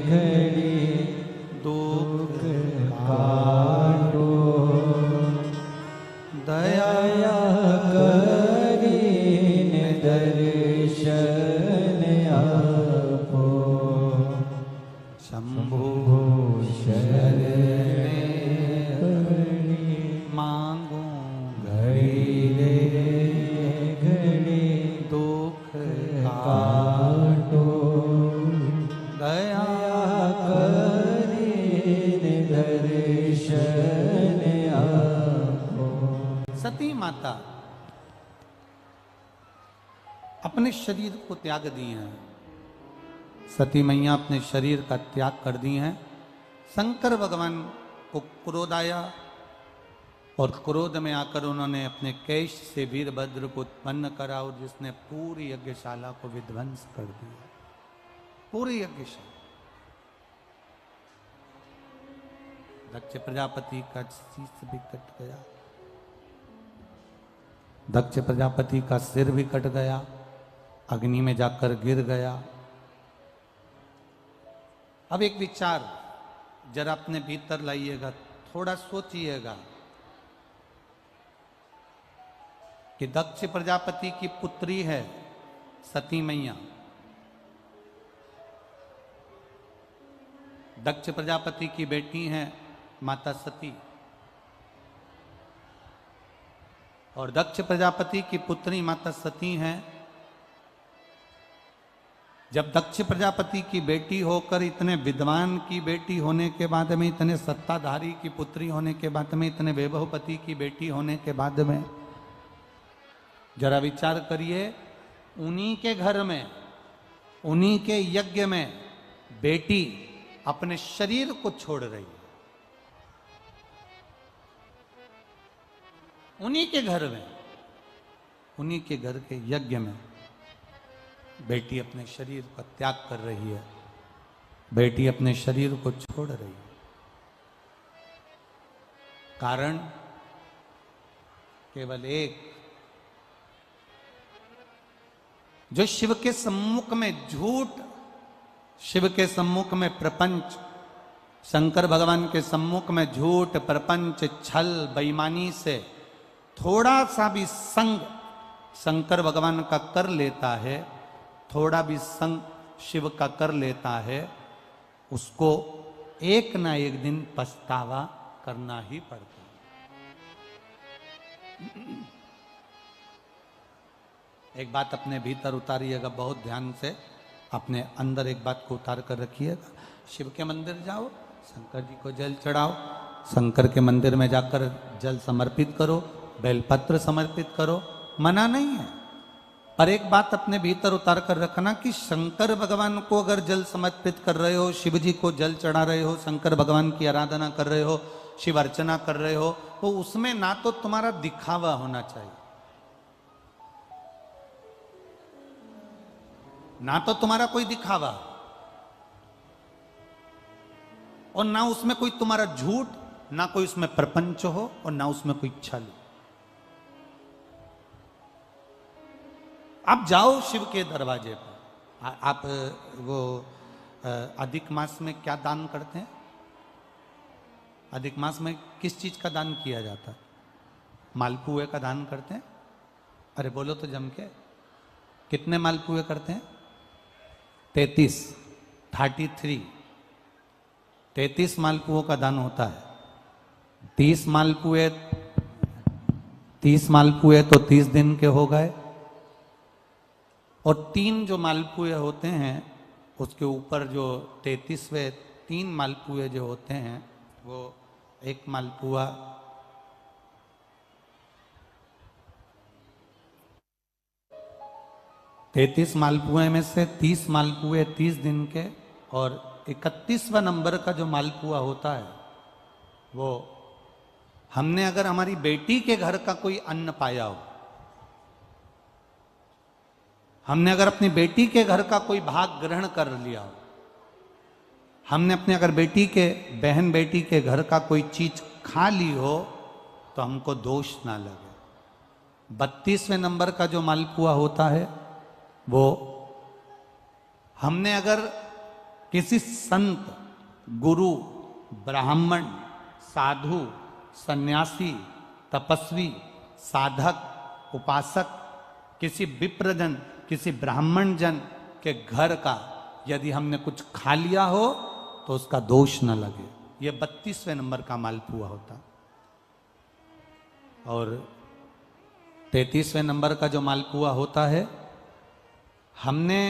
घड़ी दुख काटो, दया करीन दर्शन आपो, शंभु शरणे मांगो घड़ी घड़ी दुख काटो, दया करीन दर्शन आपो। सती माता अपने शरीर को त्याग दी हैं। सती मैया अपने शरीर का त्याग कर दी हैं। शंकर भगवान को क्रोध आया और क्रोध में आकर उन्होंने अपने केश से वीरभद्र को उत्पन्न करा और जिसने पूरी यज्ञशाला को विध्वंस कर दिया। पूरी यज्ञशाला। दक्ष प्रजापति का शीश भी कट गया, दक्ष प्रजापति का सिर भी कट गया, अग्नि में जाकर गिर गया। अब एक विचार जरा अपने भीतर लाइएगा, थोड़ा सोचिएगा कि दक्ष प्रजापति की पुत्री है सती मैया। दक्ष प्रजापति की बेटी है माता सती और दक्ष प्रजापति की पुत्री माता सती हैं। जब दक्ष प्रजापति की बेटी होकर, इतने विद्वान की बेटी होने के बाद में, इतने सत्ताधारी की पुत्री होने के बाद में, इतने वैभवपति की बेटी होने के बाद में, जरा विचार करिए, उन्हीं के घर में, उन्हीं के यज्ञ में बेटी अपने शरीर को छोड़ रही है। उन्हीं के घर में, उन्हीं के घर के यज्ञ में बेटी अपने शरीर का त्याग कर रही है। बेटी अपने शरीर को छोड़ रही है। कारण केवल एक, जो शिव के सम्मुख में झूठ, शिव के सम्मुख में प्रपंच, शंकर भगवान के सम्मुख में झूठ, प्रपंच, छल, बेईमानी से थोड़ा सा भी संग शंकर भगवान का कर लेता है, थोड़ा भी संग शिव का कर लेता है, उसको एक ना एक दिन पछतावा करना ही पड़ता है। एक बात अपने भीतर उतारिएगा, बहुत ध्यान से अपने अंदर एक बात को उतार कर रखिएगा। शिव के मंदिर जाओ, शंकर जी को जल चढ़ाओ, शंकर के मंदिर में जाकर जल समर्पित करो, बेलपत्र समर्पित करो, मना नहीं है। पर एक बात अपने भीतर उतार कर रखना कि शंकर भगवान को अगर जल समर्पित कर रहे हो, शिव जी को जल चढ़ा रहे हो, शंकर भगवान की आराधना कर रहे हो, शिव अर्चना कर रहे हो, तो उसमें ना तो तुम्हारा दिखावा होना चाहिए, ना तो तुम्हारा कोई दिखावा, और ना उसमें कोई तुम्हारा झूठ, ना कोई उसमें प्रपंच हो, और ना उसमें कोई छल। आप जाओ शिव के दरवाजे पर। आप वो अधिक मास में क्या दान करते हैं? अधिक मास में किस चीज का दान किया जाता है? मालपुए का दान करते हैं। अरे बोलो तो जम के, कितने मालपुए करते हैं? 33 मालपुओं का दान होता है। 30 मालपुए तो 30 दिन के हो गए, और 3 जो मालपुए होते हैं उसके ऊपर जो 33वें 3 मालपुए जो होते हैं, वो एक मालपुआ 33 मालपुए में से 30 मालपुए 30 दिन के, और 31वां नंबर का जो मालपुआ होता है वो हमने अगर हमारी बेटी के घर का कोई अन्न पाया हो, हमने अगर अपनी बेटी के घर का कोई भाग ग्रहण कर लिया हो, हमने अपने अगर बहन बेटी के घर का कोई चीज खा ली हो, तो हमको दोष ना लगे। 32वें नंबर का जो मालपुआ होता है वो हमने अगर किसी संत, गुरु, ब्राह्मण, साधु, सन्यासी, तपस्वी, साधक, उपासक, किसी विप्रजन, किसी ब्राह्मण जन के घर का यदि हमने कुछ खा लिया हो तो उसका दोष न लगे। ये 32वें नंबर का मालपुआ होता। और 33वें नंबर का जो मालपुआ होता है, हमने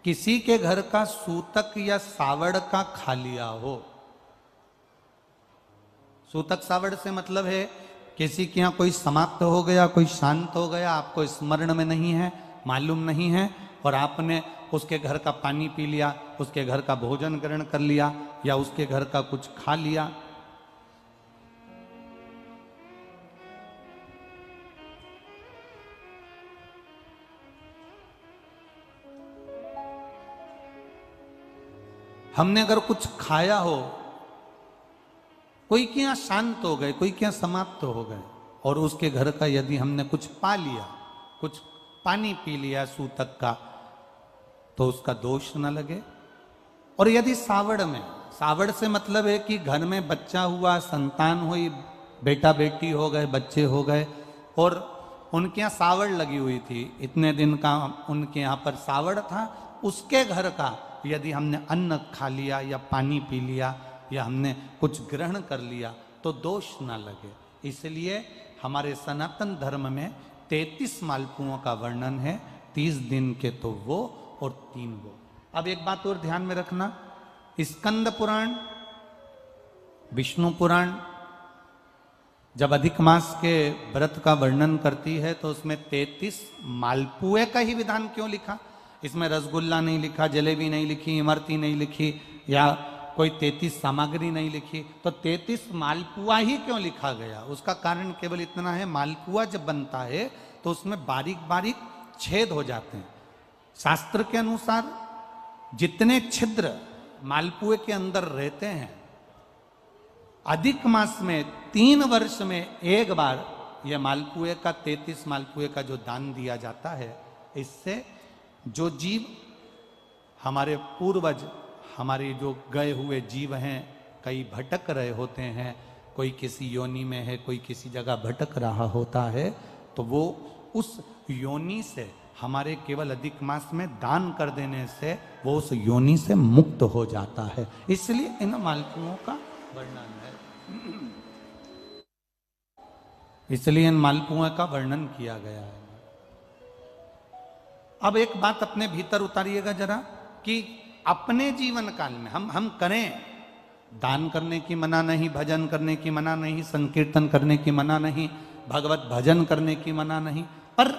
किसी के घर का सूतक या सावड़ का खा लिया हो। सूतक सावड़ से मतलब है किसी के यहाँ कोई समाप्त हो गया, कोई शांत हो गया, आपको स्मरण में नहीं है, मालूम नहीं है, और आपने उसके घर का पानी पी लिया, उसके घर का भोजन ग्रहण कर लिया, या उसके घर का कुछ खा लिया। हमने अगर कुछ खाया हो, कोई के यहाँ शांत हो गए, कोई के यहाँ समाप्त हो गए, और उसके घर का यदि हमने कुछ पा लिया, कुछ पानी पी लिया सूतक का, तो उसका दोष न लगे। और यदि सावड़ से मतलब है कि घर में बच्चा हुआ, संतान हुई, बेटा बेटी हो गए, बच्चे हो गए, और उनके यहाँ सावड़ लगी हुई थी, इतने दिन का उनके यहाँ पर सावड़ था, उसके घर का यदि हमने अन्न खा लिया या पानी पी लिया या हमने कुछ ग्रहण कर लिया तो दोष ना लगे। इसलिए हमारे सनातन धर्म में 33 मालपुओं का वर्णन है, 30 दिन के तो वो और 3 वो। अब एक बात और ध्यान में रखना, स्कंद पुराण, विष्णु पुराण जब अधिक मास के व्रत का वर्णन करती है तो उसमें 33 मालपुए का ही विधान क्यों लिखा? इसमें रसगुल्ला नहीं लिखा, जलेबी नहीं लिखी, इमरती नहीं लिखी, या कोई 33 सामग्री नहीं लिखी, तो 33 मालपुआ ही क्यों लिखा गया? उसका कारण केवल इतना है, मालपुआ जब बनता है तो उसमें बारीक बारीक छेद हो जाते हैं। शास्त्र के अनुसार जितने छिद्र मालपुए के अंदर रहते हैं, अधिक मास में 3 वर्ष में एक बार यह मालपुए का 33 मालपुए का जो दान दिया जाता है, इससे जो जीव हमारे पूर्वज, हमारे जो गए हुए जीव हैं, कई भटक रहे होते हैं, कोई किसी योनि में है, कोई किसी जगह भटक रहा होता है, तो वो उस योनि से हमारे केवल अधिक मास में दान कर देने से वो उस योनि से मुक्त हो जाता है। इसलिए इन मालपुओं का वर्णन है, इसलिए इन मालपुओं का वर्णन किया गया है। अब एक बात अपने भीतर उतारिएगा जरा कि अपने जीवन काल में हम करें, दान करने की मना नहीं, भजन करने की मना नहीं, संकीर्तन करने की मना नहीं, भगवत भजन करने की मना नहीं, पर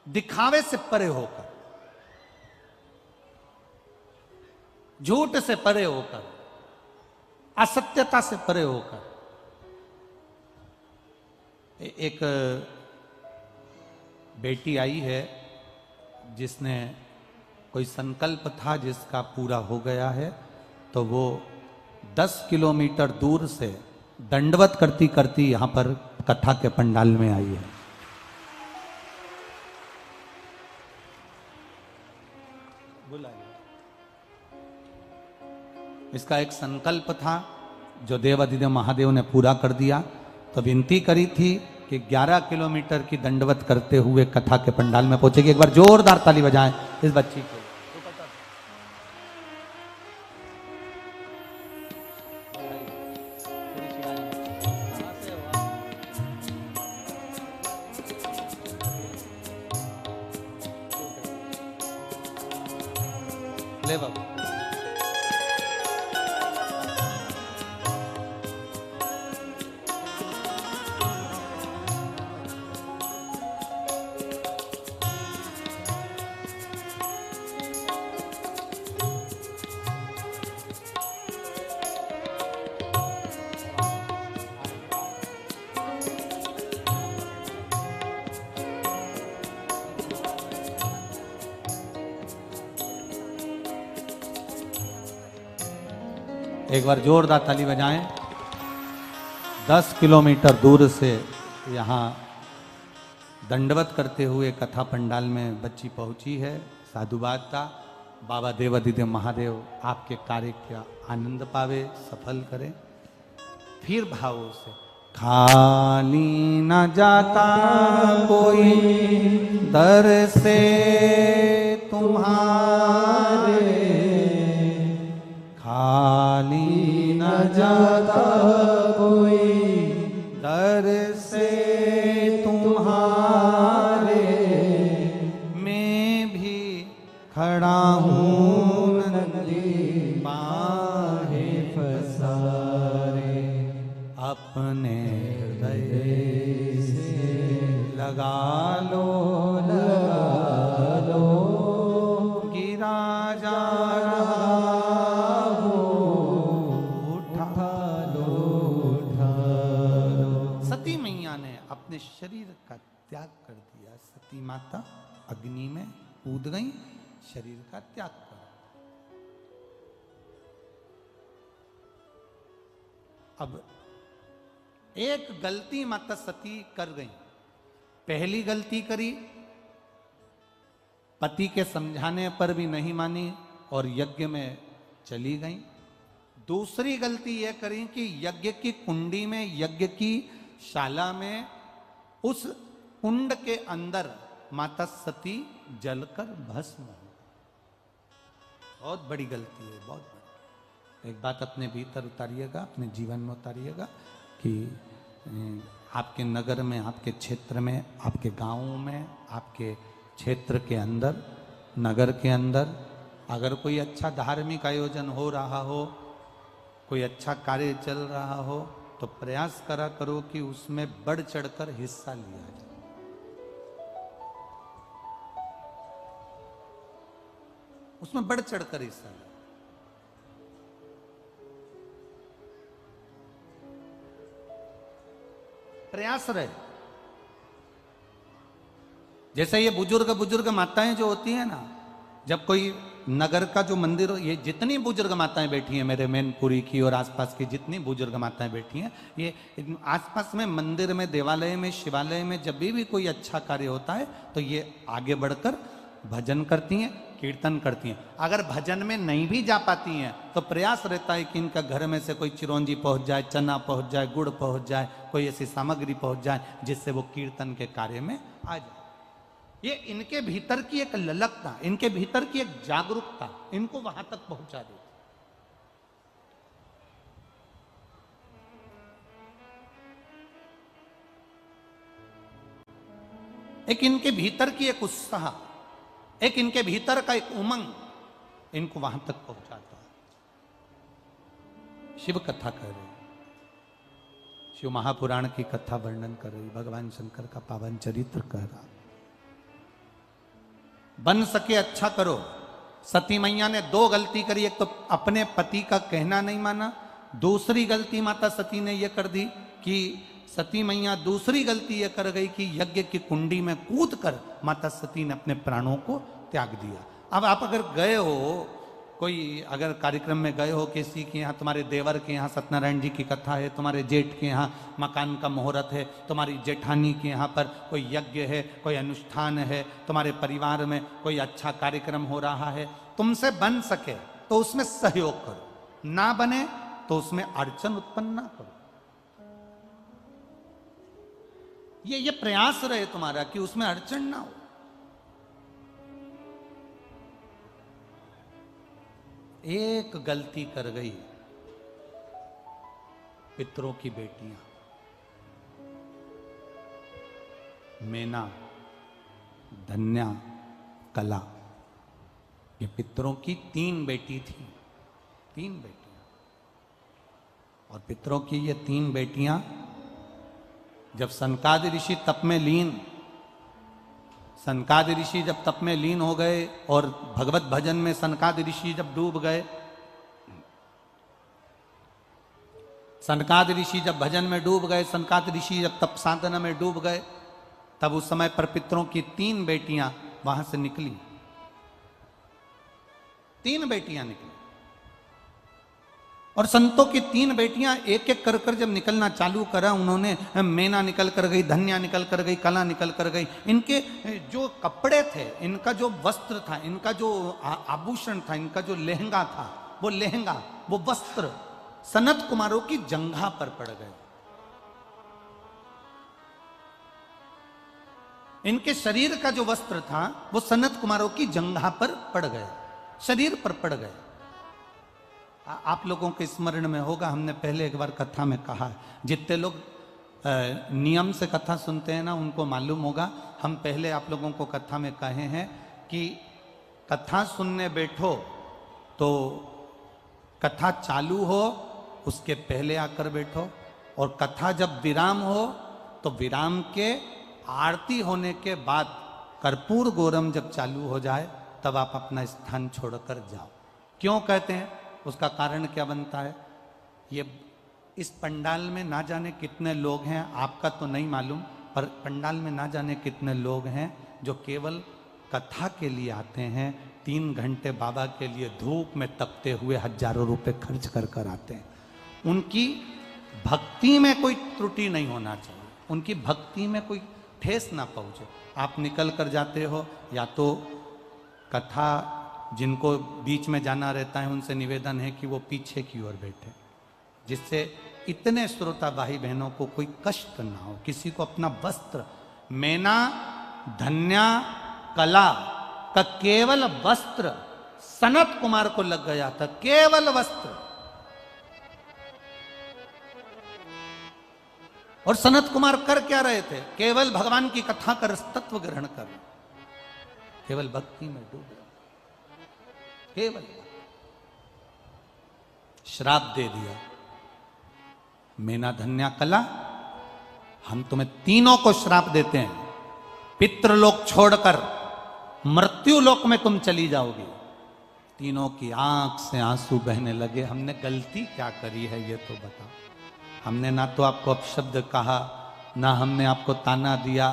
दिखावे से परे होकर, झूठ से परे होकर, असत्यता से परे होकर। एक बेटी आई है जिसने कोई संकल्प था जिसका पूरा हो गया है, तो वो 10 किलोमीटर दूर से दंडवत करती करती यहां पर कथा के पंडाल में आई है। इसका एक संकल्प था जो देवाधिदेव महादेव ने पूरा कर दिया। तो विनती करी थी कि 11 किलोमीटर की दंडवत करते हुए कथा के पंडाल में पहुंचेगी। एक बार जोरदार ताली बजाएं इस बच्ची को। ले बाबू, एक बार जोरदार ताली बजाएं। 10 किलोमीटर दूर से यहाँ दंडवत करते हुए कथा पंडाल में बच्ची पहुंची है। साधुवाद था। बाबा देवाधिदेव महादेव आपके कार्य का आनंद पावे, सफल करें। फिर भावों से खाली न जाता कोई दर से तुम्हारे, खाली न जाता कोई दर से तुम्हारे, मैं भी खड़ा हूँ नंदी बाहे पसारे, अपने हृदय से लगा लो गिरा जा अपने शरीर का त्याग कर दिया। सती माता अग्नि में कूद गई, शरीर का त्याग कर। अब एक गलती माता सती कर गई। पहली गलती करी, पति के समझाने पर भी नहीं मानी और यज्ञ में चली गई। दूसरी गलती यह करी कि यज्ञ की कुंडी में, यज्ञ की शाला में, उस कुंड के अंदर माता सती जलकर भस्म हो। बहुत बड़ी गलती है, बहुत बड़ी। एक बात अपने भीतर उतारिएगा, अपने जीवन में उतारिएगा कि आपके नगर में, आपके क्षेत्र में, आपके गांव में, आपके क्षेत्र के अंदर, नगर के अंदर अगर कोई अच्छा धार्मिक आयोजन हो रहा हो, कोई अच्छा कार्य चल रहा हो, तो प्रयास करा करो कि उसमें बढ़ चढ़कर हिस्सा लिया जाए। उसमें बढ़ चढ़कर हिस्सा लिया। प्रयास रहे। जैसे ये बुजुर्ग माताएं जो होती हैं ना, जब कोई नगर का जो मंदिर, ये जितनी बुजुर्ग माताएं बैठी हैं, मेरे मैनपुरी की और आसपास की जितनी बुजुर्ग माताएं बैठी हैं, ये आसपास में मंदिर में, देवालय में, शिवालय में जब भी कोई अच्छा कार्य होता है तो ये आगे बढ़कर भजन करती हैं, कीर्तन करती हैं। अगर भजन में नहीं भी जा पाती हैं तो प्रयास रहता है कि इनका घर में से कोई चिरौंजी पहुंच जाए, चना पहुंच जाए, गुड़ पहुंच जाए, कोई ऐसी सामग्री पहुंच जाए जिससे वो कीर्तन के कार्य में आ जाए। ये इनके भीतर की एक ललकता, इनके भीतर की एक जागरूकता इनको वहां तक पहुंचा देती। एक इनके भीतर की एक उत्साह, एक इनके भीतर का एक उमंग इनको वहां तक पहुंचाता है। शिव कथा कर रहे, शिव महापुराण की कथा वर्णन कर रही, भगवान शंकर का पावन चरित्र कह रहा। बन सके अच्छा करो। सती मैया ने दो गलती करी, एक तो अपने पति का कहना नहीं माना, दूसरी गलती माता सती ने यह कर दी कि सती मैया दूसरी गलती यह कर गई कि यज्ञ की कुंडी में कूद कर माता सती ने अपने प्राणों को त्याग दिया। अब आप अगर गए हो, कोई अगर कार्यक्रम में गए हो किसी के यहाँ, तुम्हारे देवर के यहाँ सत्यनारायण जी की कथा है, तुम्हारे जेठ के यहाँ मकान का मुहूर्त है, तुम्हारी जेठानी के यहाँ पर कोई यज्ञ है, कोई अनुष्ठान है, तुम्हारे परिवार में कोई अच्छा कार्यक्रम हो रहा है, तुमसे बन सके तो उसमें सहयोग करो, ना बने तो उसमें अड़चन उत्पन्न ना करो। ये प्रयास रहे तुम्हारा कि उसमें अड़चन ना हो। एक गलती कर गई पितरों की बेटियां, मेना, धन्या, कला, ये पितरों की 3 बेटी थी, 3 बेटियां। और पितरों की ये 3 बेटियां जब सनकादि ऋषि तप में लीन, सनकादि ऋषि जब तप में लीन हो गए और भगवत भजन में सनकादि ऋषि जब डूब गए, सनकादि ऋषि जब भजन में डूब गए, सनकादि ऋषि जब तप साधना में डूब गए, तब उस समय पर पितरों की 3 बेटियां वहां से निकली, 3 बेटियां निकली। और संतों की 3 बेटियां एक एक कर कर जब निकलना चालू करा, उन्होंने मेना निकल कर गई, धन्या निकल कर गई, कला निकल कर गई। इनके जो कपड़े थे, इनका जो वस्त्र था, इनका जो आभूषण था, इनका जो लहंगा था, वो लहंगा, वो वस्त्र सनत कुमारों की जंघा पर पड़ गए। इनके शरीर का जो वस्त्र था वो सनत कुमारों की जंघा पर पड़ गए, शरीर पर पड़ गए। आप लोगों के स्मरण में होगा, हमने पहले एक बार कथा में कहा, जितने लोग नियम से कथा सुनते हैं ना, उनको मालूम होगा। हम पहले आप लोगों को कथा में कहे हैं कि कथा सुनने बैठो तो कथा चालू हो उसके पहले आकर बैठो, और कथा जब विराम हो तो विराम के आरती होने के बाद कर्पूर गौरम जब चालू हो जाए तब आप अपना स्थान छोड़कर जाओ। क्यों कहते हैं, उसका कारण क्या बनता है? ये इस पंडाल में ना जाने कितने लोग हैं, आपका तो नहीं मालूम, पर पंडाल में ना जाने कितने लोग हैं जो केवल कथा के लिए आते हैं। 3 घंटे बाबा के लिए धूप में तपते हुए हजारों रुपए खर्च कर कर आते हैं। उनकी भक्ति में कोई त्रुटि नहीं होना चाहिए, उनकी भक्ति में कोई ठेस ना पहुंचे। आप निकल कर जाते हो, या तो कथा जिनको बीच में जाना रहता है उनसे निवेदन है कि वो पीछे की ओर बैठे, जिससे इतने श्रोता भाई बहनों को कोई कष्ट ना हो। किसी को अपना वस्त्र, मेना, धन्या, कला का केवल वस्त्र सनत कुमार को लग गया था, केवल वस्त्र। और सनत कुमार कर क्या रहे थे? केवल भगवान की कथा का रसतत्व ग्रहण कर, केवल भक्ति में डूब, केवल श्राप दे दिया। मेना, धन्या, कला, हम तुम्हें तीनों को श्राप देते हैं, पितृलोक छोड़कर मृत्यु लोक में तुम चली जाओगी। तीनों की आंख से आंसू बहने लगे। हमने गलती क्या करी है ये तो बताओ। हमने ना तो आपको अपशब्द कहा, ना हमने आपको ताना दिया,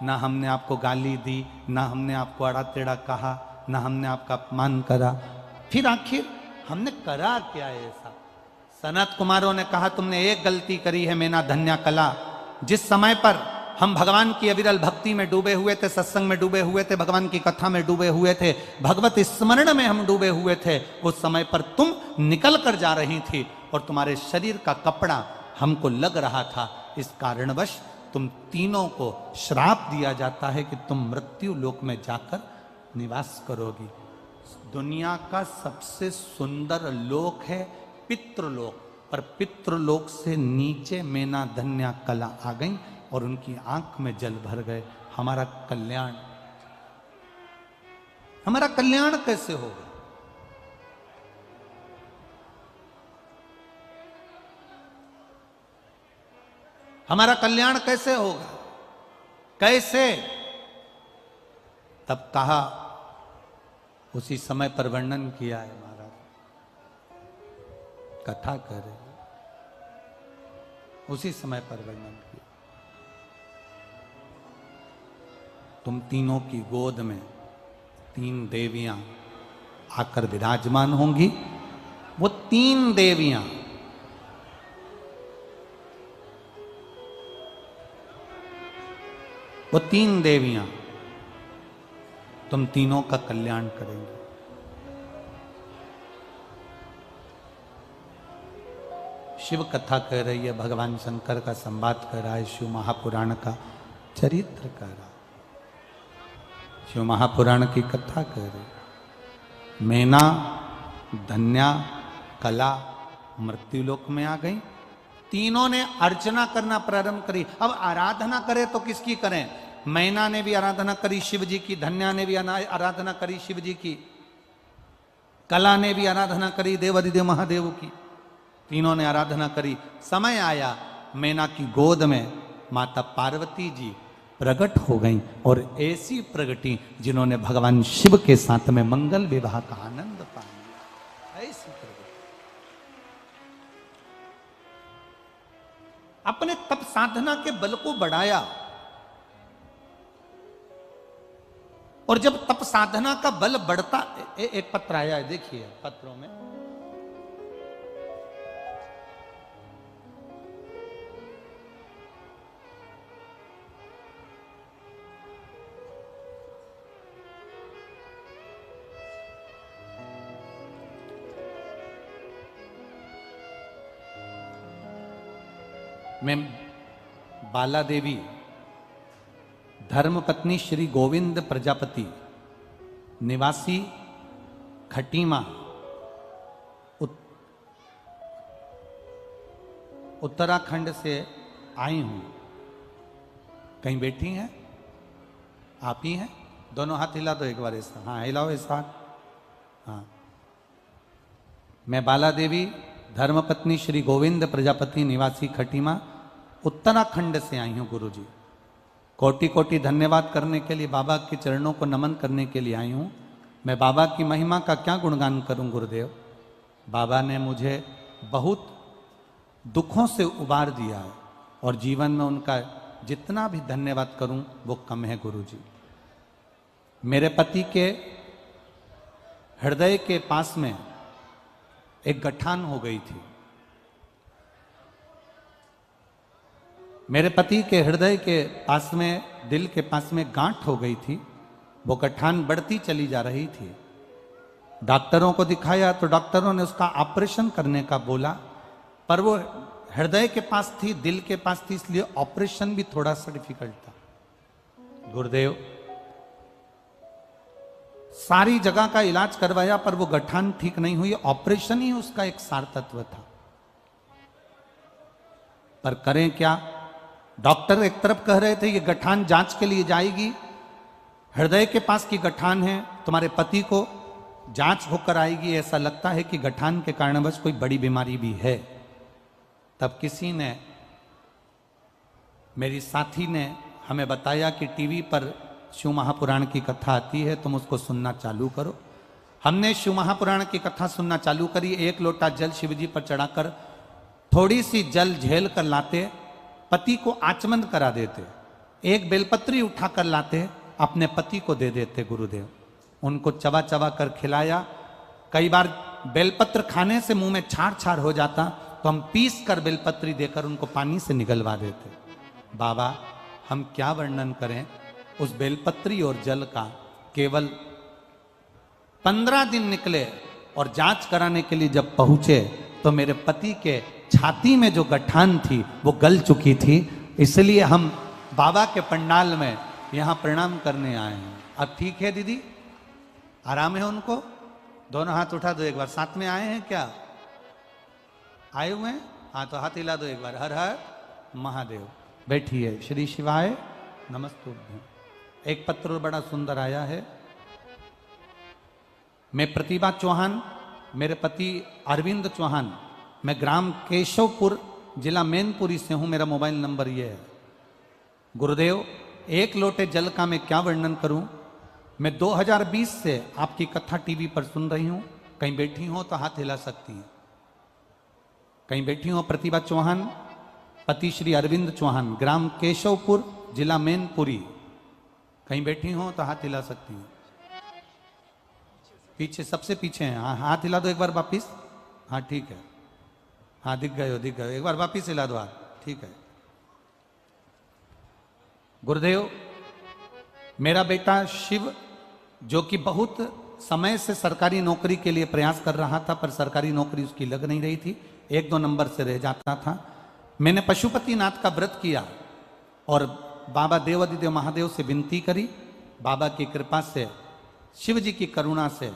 ना हमने आपको गाली दी, ना हमने आपको अड़ा टेढ़ा कहा, ना हमने आपका अपमान करा, फिर आखिर हमने करा क्या ऐसा? सनत कुमारों ने कहा तुमने एक गलती करी है मेना, धन्या, कला। जिस समय पर हम भगवान की अविरल भक्ति में डूबे हुए थे, सत्संग में डूबे हुए थे, भगवान की कथा में डूबे हुए थे, भगवत स्मरण में हम डूबे हुए थे, उस समय पर तुम निकल कर जा रही थी और तुम्हारे शरीर का कपड़ा हमको लग रहा था। इस कारणवश तुम तीनों को श्राप दिया जाता है कि तुम मृत्यु लोक में जाकर निवास करोगी। दुनिया का सबसे सुंदर लोक है पितृलोक, पर पितृलोक से नीचे मैना धन्या कला आ गई और उनकी आंख में जल भर गए। हमारा कल्याण कैसे होगा? हमारा कल्याण कैसे होगा? कैसे? तब कहा, उसी समय पर वर्णन किया है महाराज, कथा करे उसी समय पर वर्णन किया। तुम तीनों की गोद में 3 देवियां आकर विराजमान होंगी। वो 3 देवियां तुम तीनों का कल्याण करेंगे। शिव कथा कह रही है, भगवान शंकर का संवाद कर रहा है, शिव महापुराण का चरित्र कर रहा है, शिव महापुराण की कथा कह रही। मैना धन्या कला मृत्युलोक में आ गई। तीनों ने अर्चना करना प्रारंभ करी। अब आराधना करें तो किसकी करें? मैना ने भी आराधना करी शिव जी की, धन्या ने भी आराधना करी शिव जी की, कला ने भी आराधना करी देवाधिदेव महादेव की। तीनों ने आराधना करी। समय आया, मैना की गोद में माता पार्वती जी प्रकट हो गईं और ऐसी प्रगति जिन्होंने भगवान शिव के साथ में मंगल विवाह का आनंद पाया। ऐसी प्रगति अपने तप साधना के बल को बढ़ाया। और जब तप साधना का बल बढ़ता, एक पत्र आया है, देखिए पत्रों में, मैं बाला देवी धर्मपत्नी श्री गोविंद प्रजापति निवासी खटीमा उत्तराखंड से आई हूं। कहीं बैठी हैं? आप ही हैं? दोनों हाथ हिला दो एक बार ऐसा। हाँ हिलाओ ऐसा। हाँ, मैं बाला देवी धर्मपत्नी श्री गोविंद प्रजापति निवासी खटीमा उत्तराखंड से आई हूं गुरुजी। कोटि कोटि धन्यवाद करने के लिए, बाबा के चरणों को नमन करने के लिए आई हूं। मैं बाबा की महिमा का क्या गुणगान करूं गुरुदेव। बाबा ने मुझे बहुत दुखों से उबार दिया है और जीवन में उनका जितना भी धन्यवाद करूं वो कम है गुरुजी। मेरे पति के हृदय के पास में एक गठान हो गई थी। मेरे पति के हृदय के पास में, दिल के पास में गांठ हो गई थी। वो गठान बढ़ती चली जा रही थी। डॉक्टरों को दिखाया तो डॉक्टरों ने उसका ऑपरेशन करने का बोला, पर वो हृदय के पास थी, दिल के पास थी, इसलिए ऑपरेशन भी थोड़ा सा डिफिकल्ट था। गुरुदेव सारी जगह का इलाज करवाया पर वो गठान ठीक नहीं हुई। ऑपरेशन ही उसका एक सार तत्व था। पर करें क्या? डॉक्टर एक तरफ कह रहे थे ये गठान जांच के लिए जाएगी, हृदय के पास की गठान है, तुम्हारे पति को जांच होकर आएगी, ऐसा लगता है कि गठान के कारणवश कोई बड़ी बीमारी भी है। तब किसी ने, मेरी साथी ने हमें बताया कि टीवी पर शिव महापुराण की कथा आती है, तुम उसको सुनना चालू करो। हमने शिव महापुराण की कथा सुनना चालू करी। 1 लोटा जल शिवजी पर चढ़ाकर थोड़ी सी जल झेल कर लाते, पति को आचमन करा देते, एक बेलपत्री उठाकर लाते, अपने पति को दे देते गुरुदेव। उनको चबा चबा कर खिलाया। कई बार बेलपत्र खाने से मुंह में छार छार हो जाता तो हम पीस कर बेलपत्री देकर उनको पानी से निगलवा देते। बाबा हम क्या वर्णन करें उस बेलपत्री और जल का। केवल 15 दिन निकले और जांच कराने के लिए जब पहुंचे तो मेरे पति के छाती में जो गठान थी वो गल चुकी थी। इसलिए हम बाबा के पंडाल में यहाँ प्रणाम करने आए हैं। अब ठीक है दीदी, आराम है उनको? दोनों हाथ उठा दो एक बार। साथ में आए हैं क्या? आए हुए हैं? हाँ तो हाथ हिला दो एक बार। हर हर महादेव। बैठिए। श्री शिवाय नमस्तुभ्यं। एक पत्र बड़ा सुंदर आया है। मैं प्रतिभा चौहान, मेरे पति अरविंद चौहान, मैं ग्राम केशवपुर, जिला मैनपुरी से हूं। मेरा मोबाइल नंबर ये है। गुरुदेव, एक लोटे जल का मैं क्या वर्णन करूं। मैं 2020 से आपकी कथा टीवी पर सुन रही हूं। कहीं बैठी हो तो हाथ हिला सकती हैं। कहीं बैठी हो? प्रतिभा चौहान, पति श्री अरविंद चौहान, ग्राम केशवपुर, जिला मैनपुरी। कहीं बैठी हो तो हाथ हिला सकती हैं। पीछे, सबसे पीछे हैं। हाँ, हाथ हिला दो एक बार वापिस। हाँ ठीक है। हाँ दिख गए हो, दिख गए हो। एक बार वापिस हिला दो हाथ। ठीक है। गुरुदेव, मेरा बेटा शिव, जो कि बहुत समय से सरकारी नौकरी के लिए प्रयास कर रहा था, पर सरकारी नौकरी उसकी लग नहीं रही थी, 1-2 नंबर से रह जाता था। मैंने पशुपतिनाथ का व्रत किया और बाबा देवादिदेव महादेव से विनती करी। बाबा की कृपा से, शिव जी की करुणा से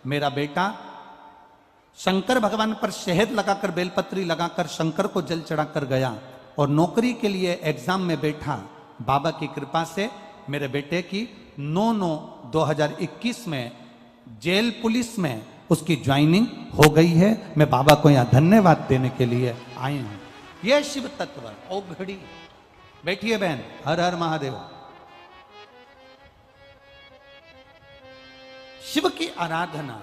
मेरा बेटा शंकर भगवान पर शहद लगाकर, बेलपत्री लगाकर शंकर को जल चढ़ाकर गया और नौकरी के लिए एग्जाम में बैठा। बाबा की कृपा से मेरे बेटे की 9/9/2021 में जेल पुलिस में उसकी ज्वाइनिंग हो गई है। मैं बाबा को यहाँ धन्यवाद देने के लिए आई हूं। यह शिव तत्व। ओ घड़ी बैठिए बहन। हर हर महादेव। शिव की आराधना,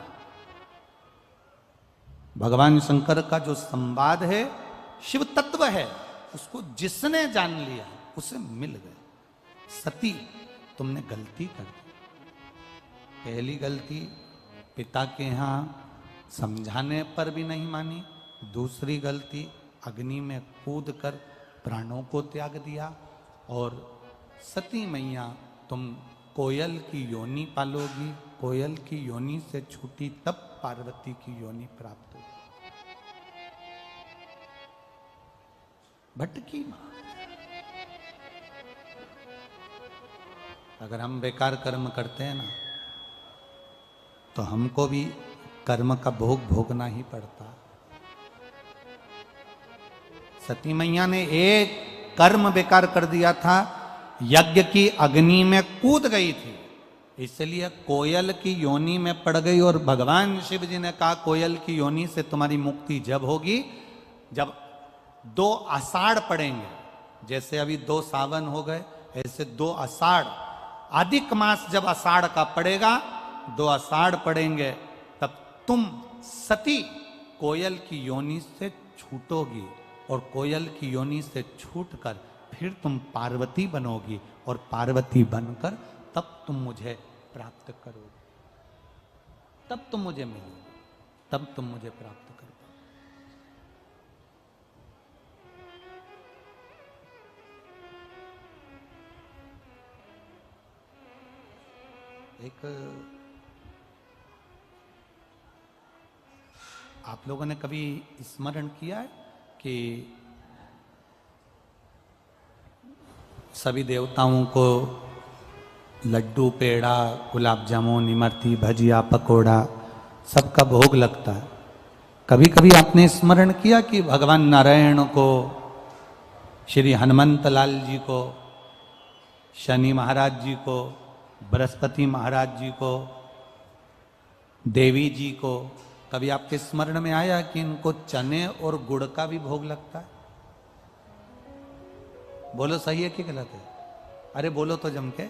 भगवान शंकर का जो संवाद है, शिव तत्व है, उसको जिसने जान लिया उसे मिल गए। सती, तुमने गलती कर दी। पहली गलती, पिता के यहां समझाने पर भी नहीं मानी। दूसरी गलती, अग्नि में कूद कर प्राणों को त्याग दिया। और सती मैया, तुम कोयल की योनि पालोगी। कोयल की योनि से छूटी तब पार्वती की योनि प्राप्त हुई। भटकी मां। अगर हम बेकार कर्म करते हैं ना, तो हमको भी कर्म का भोग भोगना ही पड़ता। सती मैया ने एक कर्म बेकार कर दिया था, यज्ञ की अग्नि में कूद गई थी, इसलिए कोयल की योनि में पड़ गई। और भगवान शिव जी ने कहा, कोयल की योनि से तुम्हारी मुक्ति जब होगी जब 2 आषाढ़ पड़ेंगे। जैसे अभी 2 सावन हो गए, ऐसे 2 आषाढ़, अधिक मास जब आषाढ़ का पड़ेगा, 2 आषाढ़ पड़ेंगे, तब तुम सती कोयल की योनि से छूटोगी। और कोयल की योनि से छूटकर फिर तुम पार्वती बनोगी। और पार्वती बनकर तब तुम मुझे प्राप्त करोगे। तब तुम मुझे मिलोगे, तब तुम मुझे प्राप्त करोगे। एक आप लोगों ने कभी स्मरण किया है कि सभी देवताओं को लड्डू, पेड़ा, गुलाब जामुन, इमरती, भजिया, पकोड़ा सबका भोग लगता है। कभी कभी आपने स्मरण किया कि भगवान नारायण को, श्री हनुमंत लाल जी को, शनि महाराज जी को, बृहस्पति महाराज जी को, देवी जी को, कभी आपके स्मरण में आया कि इनको चने और गुड़ का भी भोग लगता है? बोलो सही है कि गलत है? अरे बोलो तो जम के।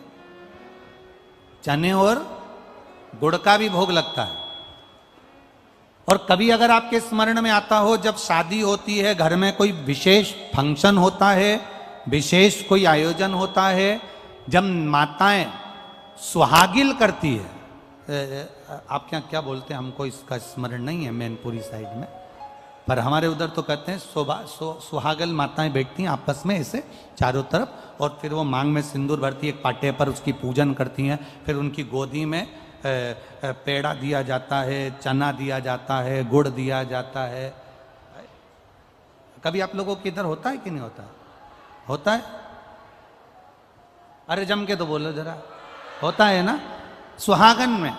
चने और गुड़ का भी भोग लगता है। और कभी अगर आपके स्मरण में आता हो, जब शादी होती है, घर में कोई विशेष फंक्शन होता है, विशेष कोई आयोजन होता है, जब माताएं सुहागिल करती है, आप क्या बोलते हैं, हमको इसका स्मरण नहीं है मैनपुरी साइड में, पर हमारे उधर तो कहते हैं सुहागल माताएं बैठती हैं आपस में ऐसे चारों तरफ, और फिर वो मांग में सिंदूर भरती है, एक पाटे पर उसकी पूजन करती हैं, फिर उनकी गोदी में पेड़ा दिया जाता है, चना दिया जाता है, गुड़ दिया जाता है। कभी आप लोगों के इधर होता है कि नहीं होता? होता है। अरे जम के तो बोलो जरा, होता है ना सुहागन में।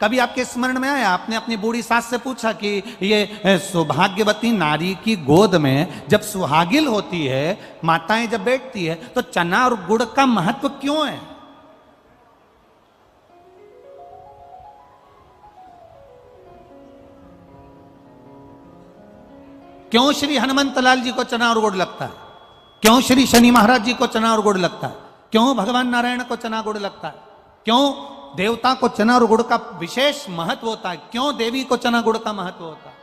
कभी आपके स्मरण में आया, आपने अपनी बूढ़ी सास से पूछा कि ये सौभाग्यवती नारी की गोद में जब सुहागिल होती है, माताएं जब बैठती है, तो चना और गुड़ का महत्व क्यों है? क्यों श्री हनुमंत लाल जी को चना और गुड़ लगता है? क्यों श्री शनि महाराज जी को चना और गुड़ लगता है? क्यों भगवान नारायण को चना गुड़ लगता है? क्यों देवता को चना और गुड़ का विशेष महत्व होता है? क्यों देवी को चना गुड़ का महत्व होता है?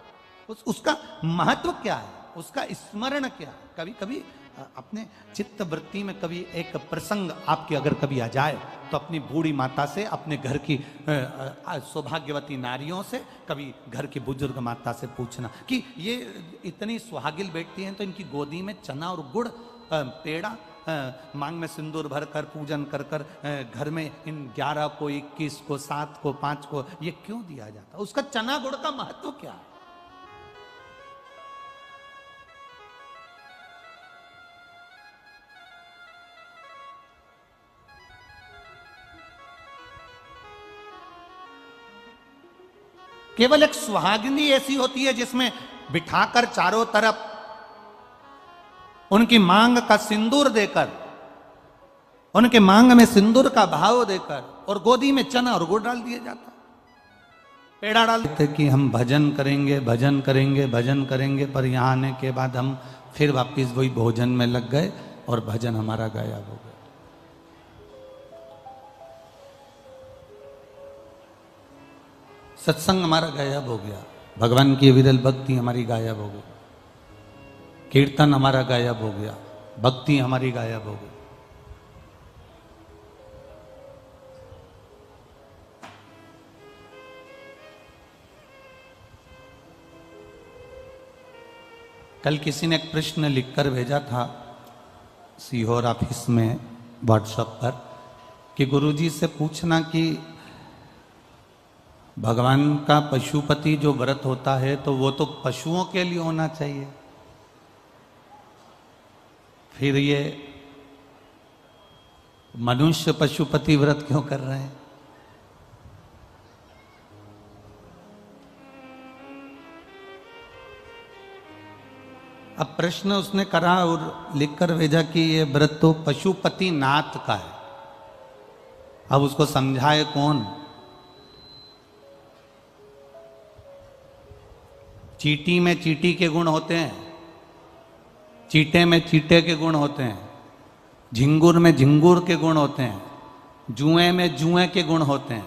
उसका महत्व क्या है? उसका स्मरण क्या है? कभी कभी अपने चित्त वृत्ति में कभी एक प्रसंग आपके अगर कभी आ जाए, तो अपनी बूढ़ी माता से, अपने घर की सौभाग्यवती नारियों से, कभी घर की बुजुर्ग माता से पूछना कि ये इतनी सुहागिल बैठती हैं, तो इनकी गोदी में चना और गुड़, पेड़ा, मांग में सिंदूर भर कर, पूजन कर कर, घर में इन 11 को, 21 को, 7 को, 5 को, ये क्यों दिया जाता? उसका चना गुड़ का महत्व क्या है? केवल एक सुहागिनी ऐसी होती है जिसमें बिठाकर चारों तरफ उनकी मांग का सिंदूर देकर, उनके मांग में सिंदूर का भाव देकर, और गोदी में चना और गुड़ डाल दिया जाता, पेड़ा डाल देते कि हम भजन करेंगे, भजन करेंगे, भजन करेंगे, पर यहां आने के बाद हम फिर वापिस वही भोजन में लग गए और भजन हमारा गायब हो गया। सत्संग हमारा गायब हो गया, भगवान की विरल भक्ति हमारी गायब हो गई, कीर्तन हमारा गायब हो गया, भक्ति हमारी गायब हो गई। कल किसी ने एक प्रश्न लिखकर भेजा था सीहोर ऑफिस में व्हाट्सएप पर कि गुरुजी से पूछना कि भगवान का पशुपति जो व्रत होता है, तो वो तो पशुओं के लिए होना चाहिए, फिर ये मनुष्य पशुपति व्रत क्यों कर रहे हैं? अब प्रश्न उसने करा और लिखकर भेजा कि ये व्रत तो पशुपति नाथ का है। अब उसको समझाए कौन? चींटी में चींटी के गुण होते हैं, चींटे में चींटे के गुण होते हैं, झिंगुर में झिंगुर के गुण होते हैं, जुए में जुए के गुण होते हैं,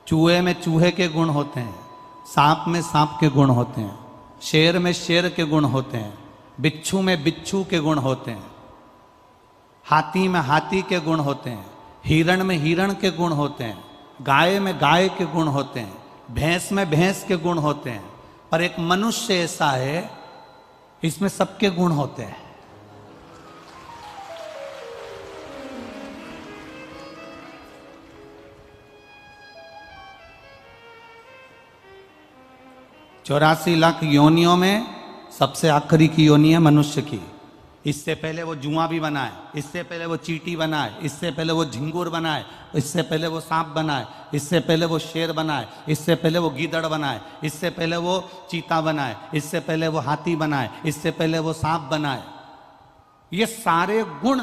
चूहे में चूहे के गुण होते हैं, सांप में सांप के गुण होते हैं, शेर में शेर के गुण होते हैं, बिच्छू में बिच्छू के गुण होते हैं, हाथी में हाथी के गुण होते हैं, हिरण में हिरण के गुण होते हैं, गाय में गाय के गुण होते हैं, भैंस में भैंस के गुण होते हैं। पर एक मनुष्य ऐसा है, इसमें सबके गुण होते हैं। चौरासी लाख योनियों में सबसे आखिरी की योनि है मनुष्य की। इससे पहले वो जुआ भी बनाए, इससे पहले वो चींटी बनाए, इससे पहले वो झिंगुर बनाए, इससे पहले वो सांप बनाए, इससे पहले वो शेर बनाए, इससे पहले वो गीदड़ बनाए, इससे पहले वो चीता बनाए, इससे पहले वो हाथी बनाए, इससे पहले वो सांप बनाए। ये सारे गुण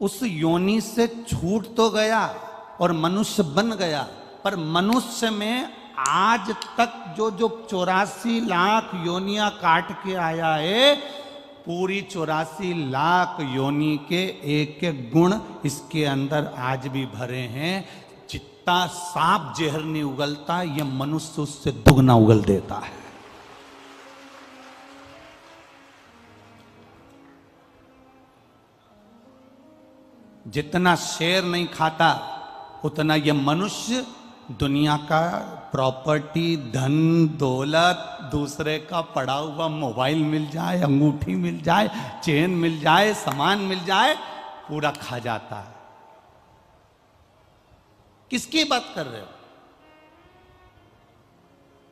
उस योनि से छूट तो गया और मनुष्य बन गया, पर मनुष्य में आज तक जो 84 लाख योनियां काट के आया है, पूरी 84 लाख योनि के एक एक गुण इसके अंदर आज भी भरे हैं। जितना सांप जहर नहीं उगलता, यह मनुष्य उससे दुगना उगल देता है। जितना शेर नहीं खाता, उतना यह मनुष्य दुनिया का प्रॉपर्टी, धन दौलत, दूसरे का पड़ा हुआ मोबाइल मिल जाए, अंगूठी मिल जाए, चेन मिल जाए, सामान मिल जाए, पूरा खा जाता है। किसकी बात कर रहे हो?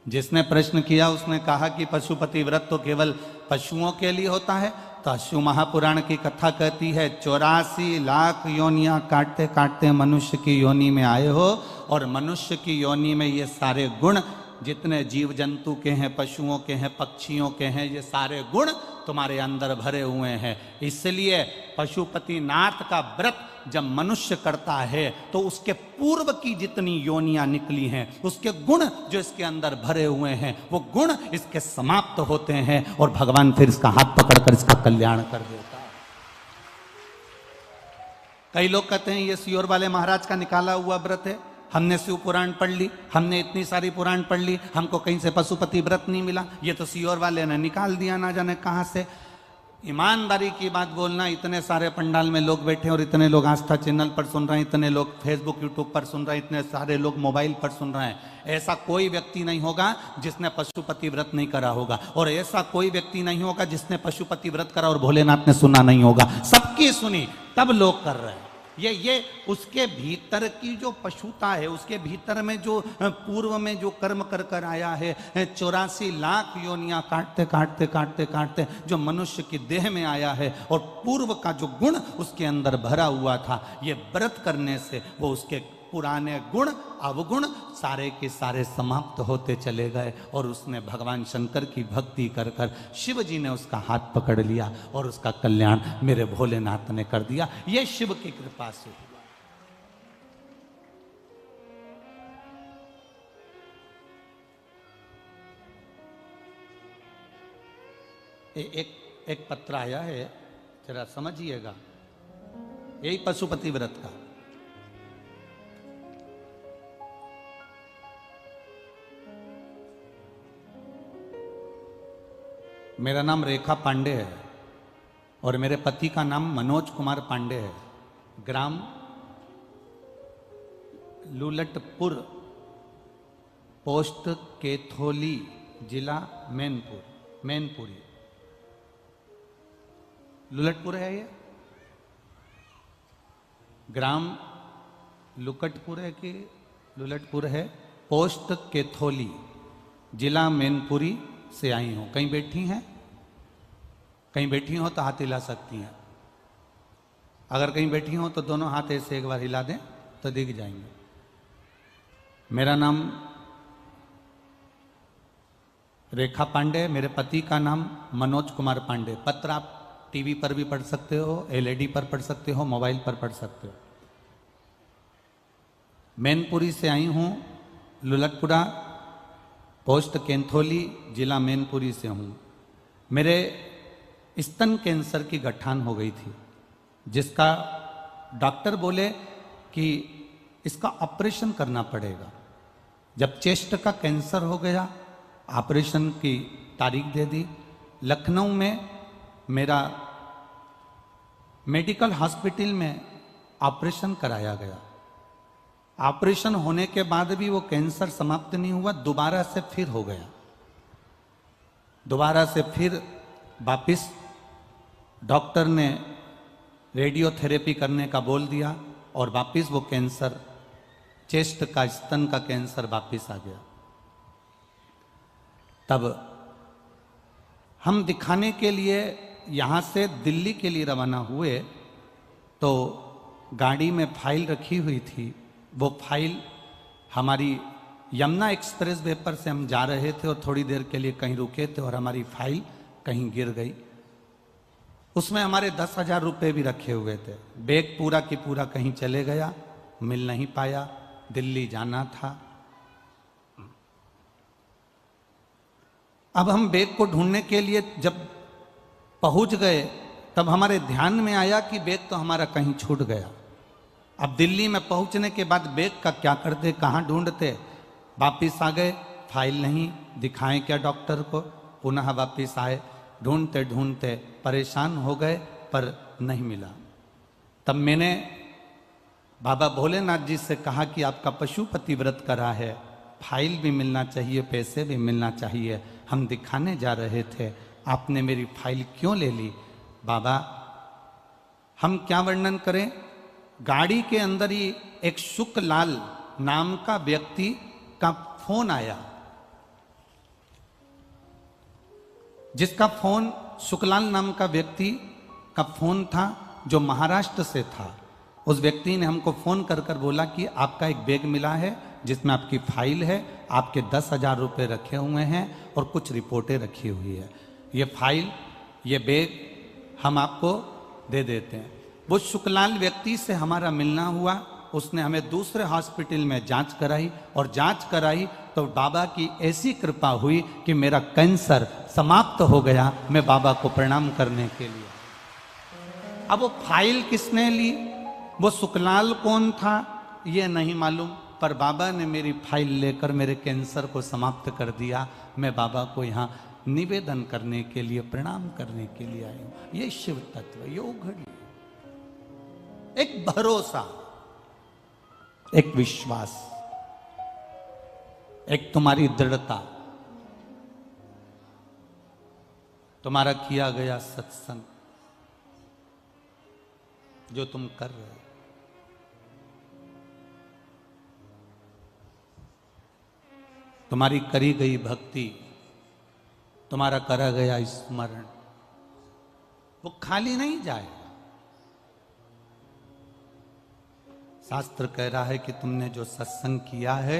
जिसने प्रश्न किया उसने कहा कि पशुपति व्रत तो केवल पशुओं के लिए होता है, तो शिव महापुराण की कथा कहती है 84 लाख योनियां काटते काटते मनुष्य की योनि में आए हो, और मनुष्य की योनि में ये सारे गुण जितने जीव जंतु के हैं, पशुओं के हैं, पक्षियों के हैं, ये सारे गुण तुम्हारे अंदर भरे हुए हैं। इसलिए पशुपतिनाथ का व्रत जब मनुष्य करता है तो उसके पूर्व की जितनी योनियां निकली हैं, उसके गुण जो इसके अंदर भरे हुए हैं, वो गुण इसके समाप्त होते हैं और भगवान फिर इसका हाथ पकड़कर इसका कल्याण कर देता है। कई लोग कहते हैं ये सियोर वाले महाराज का निकाला हुआ व्रत है, हमने शिव पुराण पढ़ ली, हमने इतनी सारी पुराण पढ़ ली, हमको कहीं से पशुपति व्रत नहीं मिला, ये तो सियोर वाले ने निकाल दिया ना जाने कहां से। ईमानदारी की बात बोलना, इतने सारे पंडाल में लोग बैठे और इतने लोग आस्था चैनल पर सुन रहे हैं, इतने लोग फेसबुक यूट्यूब पर सुन रहे हैं, इतने सारे लोग मोबाइल पर सुन रहे हैं, ऐसा कोई व्यक्ति नहीं होगा जिसने पशुपति व्रत नहीं करा होगा, और ऐसा कोई व्यक्ति नहीं होगा जिसने पशुपति व्रत करा और भोलेनाथ ने सुना नहीं होगा। सबकी सुनी तब लोग कर रहे हैं। ये उसके भीतर की जो पशुता है, उसके भीतर में जो पूर्व में जो कर्म कर कर आया है, 84 लाख योनियां काटते काटते काटते काटते जो मनुष्य की देह में आया है, और पूर्व का जो गुण उसके अंदर भरा हुआ था, ये व्रत करने से वो उसके पुराने गुण अवगुण सारे के सारे समाप्त होते चले गए, और उसने भगवान शंकर की भक्ति कर कर शिव जी ने उसका हाथ पकड़ लिया और उसका कल्याण मेरे भोलेनाथ ने कर दिया। ये शिव की कृपा से हुआ। एक पत्र आया है, जरा समझिएगा, यही पशुपति व्रत का। मेरा नाम रेखा पांडे है और मेरे पति का नाम मनोज कुमार पांडे है। ग्राम लुलटपुर, पोस्ट केथोली, जिला मैनपुरी। लुलटपुर है ये, ग्राम लुकटपुर है कि लुलटपुर है, पोस्ट केथोली, जिला मैनपुरी से आई हूं। कहीं बैठी हैं? कहीं बैठी हो तो हाथ हिला सकती हैं। अगर कहीं बैठी हो तो दोनों हाथ ऐसे एक बार हिला दें तो दिख जाएंगे। मेरा नाम रेखा पांडे, मेरे पति का नाम मनोज कुमार पांडे। पत्र आप टीवी पर भी पढ़ सकते हो, एलईडी पर पढ़ सकते हो, मोबाइल पर पढ़ सकते हो। मैनपुरी से आई हूं, लुलटपुरा, पोस्ट केंथोली, जिला मैनपुरी से हूं। मेरे स्तन कैंसर की गठान हो गई थी, जिसका डॉक्टर बोले कि इसका ऑपरेशन करना पड़ेगा। जब चेस्ट का कैंसर हो गया, ऑपरेशन की तारीख दे दी। लखनऊ में मेरा मेडिकल हॉस्पिटल में ऑपरेशन कराया गया। ऑपरेशन होने के बाद भी वो कैंसर समाप्त नहीं हुआ, दोबारा से फिर हो गया। दोबारा से फिर वापिस डॉक्टर ने रेडियोथेरेपी करने का बोल दिया और वापिस वो कैंसर, चेस्ट का, स्तन का कैंसर वापिस आ गया। तब हम दिखाने के लिए यहाँ से दिल्ली के लिए रवाना हुए, तो गाड़ी में फाइल रखी हुई थी। वो फाइल हमारी यमुना एक्सप्रेस वे पर से हम जा रहे थे और थोड़ी देर के लिए कहीं रुके थे और हमारी फाइल कहीं गिर गई। उसमें हमारे 10,000 रुपये भी रखे हुए थे। बैग पूरा की पूरा कहीं चले गया, मिल नहीं पाया, दिल्ली जाना था। अब हम बैग को ढूंढने के लिए जब पहुंच गए, तब हमारे ध्यान में आया कि बैग तो हमारा कहीं छूट गया। अब दिल्ली में पहुंचने के बाद बैग का क्या करते, कहाँ ढूंढते? वापिस आ गए, फाइल नहीं, दिखाएं क्या डॉक्टर को? पुनः वापिस आए, ढूंढते ढूंढते परेशान हो गए, पर नहीं मिला। तब मैंने बाबा भोलेनाथ जी से कहा कि आपका पशुपति व्रत करा है, फाइल भी मिलना चाहिए, पैसे भी मिलना चाहिए, हम दिखाने जा रहे थे, आपने मेरी फाइल क्यों ले ली? बाबा, हम क्या वर्णन करें, गाड़ी के अंदर ही एक शुकलाल नाम का व्यक्ति का फोन आया, जिसका फोन शुक्लाल नाम का व्यक्ति का फोन था जो महाराष्ट्र से था। उस व्यक्ति ने हमको फोन कर कर बोला कि आपका एक बैग मिला है जिसमें आपकी फाइल है, आपके 10,000 रुपये रखे हुए हैं और कुछ रिपोर्टें रखी हुई है। ये फाइल, ये बैग हम आपको दे देते हैं। वो शुक्लाल व्यक्ति से हमारा मिलना हुआ। उसने हमें दूसरे हॉस्पिटल में जांच कराई और जांच कराई तो बाबा की ऐसी कृपा हुई कि मेरा कैंसर समाप्त हो गया। मैं बाबा को प्रणाम करने के लिए। अब वो फाइल किसने ली, वो शुक्लाल कौन था ये नहीं मालूम, पर बाबा ने मेरी फाइल लेकर मेरे कैंसर को समाप्त कर दिया। मैं बाबा को यहाँ निवेदन करने के लिए, प्रणाम करने के लिए आया हूं। ये शिव तत्व, ये उघड़ी, एक भरोसा, एक विश्वास, एक तुम्हारी दृढ़ता, तुम्हारा किया गया सत्संग जो तुम कर रहे हो, तुम्हारी करी गई भक्ति, तुम्हारा करा गया स्मरण, वो खाली नहीं जाएगा। शास्त्र कह रहा है कि तुमने जो सत्संग किया है,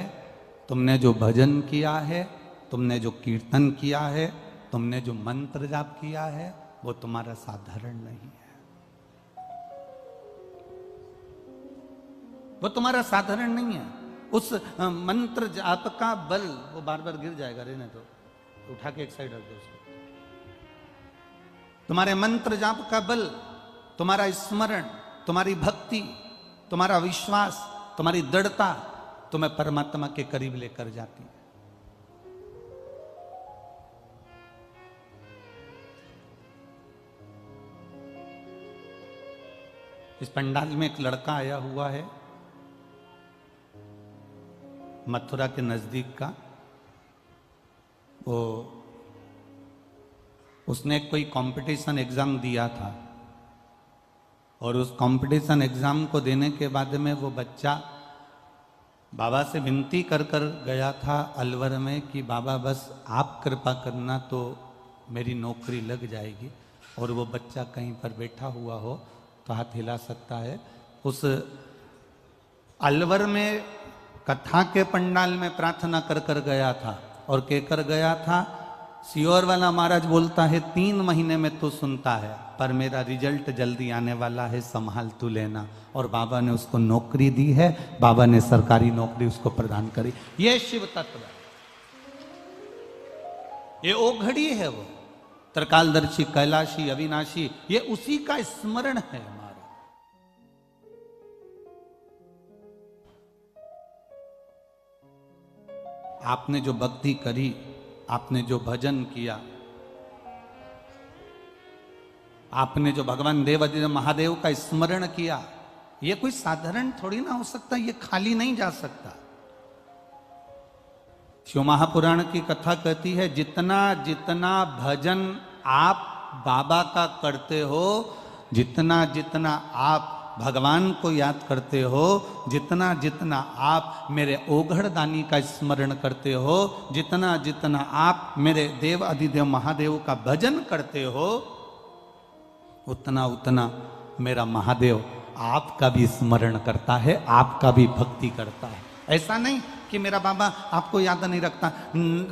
तुमने जो भजन किया है, तुमने जो कीर्तन किया है, तुमने जो मंत्र जाप किया है, वो तुम्हारा साधारण नहीं है। वो तुम्हारा साधारण नहीं है। उस मंत्र जाप का बल, वो बार बार गिर जाएगा, रहने तो उठा के एक साइड रख दो उसको। तुम्हारे मंत्र जाप का बल, तुम्हारा स्मरण, तुम्हारी भक्ति, तुम्हारा विश्वास, तुम्हारी दृढ़ता तुम्हें परमात्मा के करीब लेकर जाती है। इस पंडाल में एक लड़का आया हुआ है, मथुरा के नजदीक का। वो उसने कोई कंपटीशन एग्जाम दिया था और उस कंपटीशन एग्जाम को देने के बाद में वो बच्चा बाबा से विनती कर कर गया था अलवर में कि बाबा बस आप कृपा करना तो मेरी नौकरी लग जाएगी। और वो बच्चा कहीं पर बैठा हुआ हो तो हाथ हिला सकता है। उस अलवर में कथा के पंडाल में प्रार्थना कर कर गया था और कहकर गया था, सियोर वाला महाराज बोलता है 3 महीने में तू सुनता है, पर मेरा रिजल्ट जल्दी आने वाला है, संभाल तू लेना। और बाबा ने उसको नौकरी दी है, बाबा ने सरकारी नौकरी उसको प्रदान करी। ये शिव तत्व है, ये ओघड़ी है, वो त्रिकालदर्शी, कैलाशी, अविनाशी, ये उसी का स्मरण है हमारा। आपने जो भक्ति करी, आपने जो भजन किया, आपने जो भगवान देवाधिदेव महादेव का स्मरण किया, ये कोई साधारण थोड़ी ना हो सकता, ये खाली नहीं जा सकता। शिव महापुराण की कथा कहती है, जितना जितना भजन आप बाबा का करते हो, जितना जितना आप भगवान को याद करते हो, जितना जितना आप मेरे ओघड़दानी का स्मरण करते हो, जितना जितना आप मेरे देव अधिदेव महादेव का भजन करते हो, उतना उतना मेरा महादेव आपका भी स्मरण करता है, आपका भी भक्ति करता है। ऐसा नहीं कि मेरा बाबा आपको याद नहीं रखता।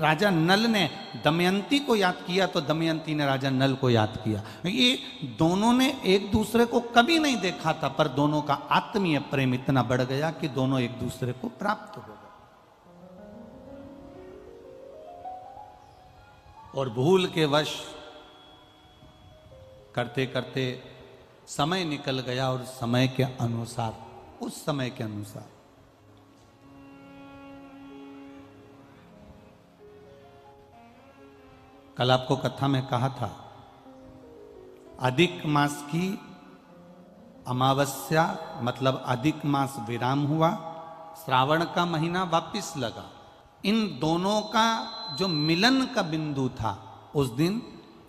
राजा नल ने दमयंती को याद किया तो दमयंती ने राजा नल को याद किया। ये दोनों ने एक दूसरे को कभी नहीं देखा था, पर दोनों का आत्मीय प्रेम इतना बढ़ गया कि दोनों एक दूसरे को प्राप्त हो गए। और भूल के वश करते करते समय निकल गया और समय के अनुसार, उस समय के अनुसार कल आपको कथा में कहा था, अधिक मास की अमावस्या मतलब अधिक मास विराम हुआ, श्रावण का महीना वापिस लगा। इन दोनों का जो मिलन का बिंदु था, उस दिन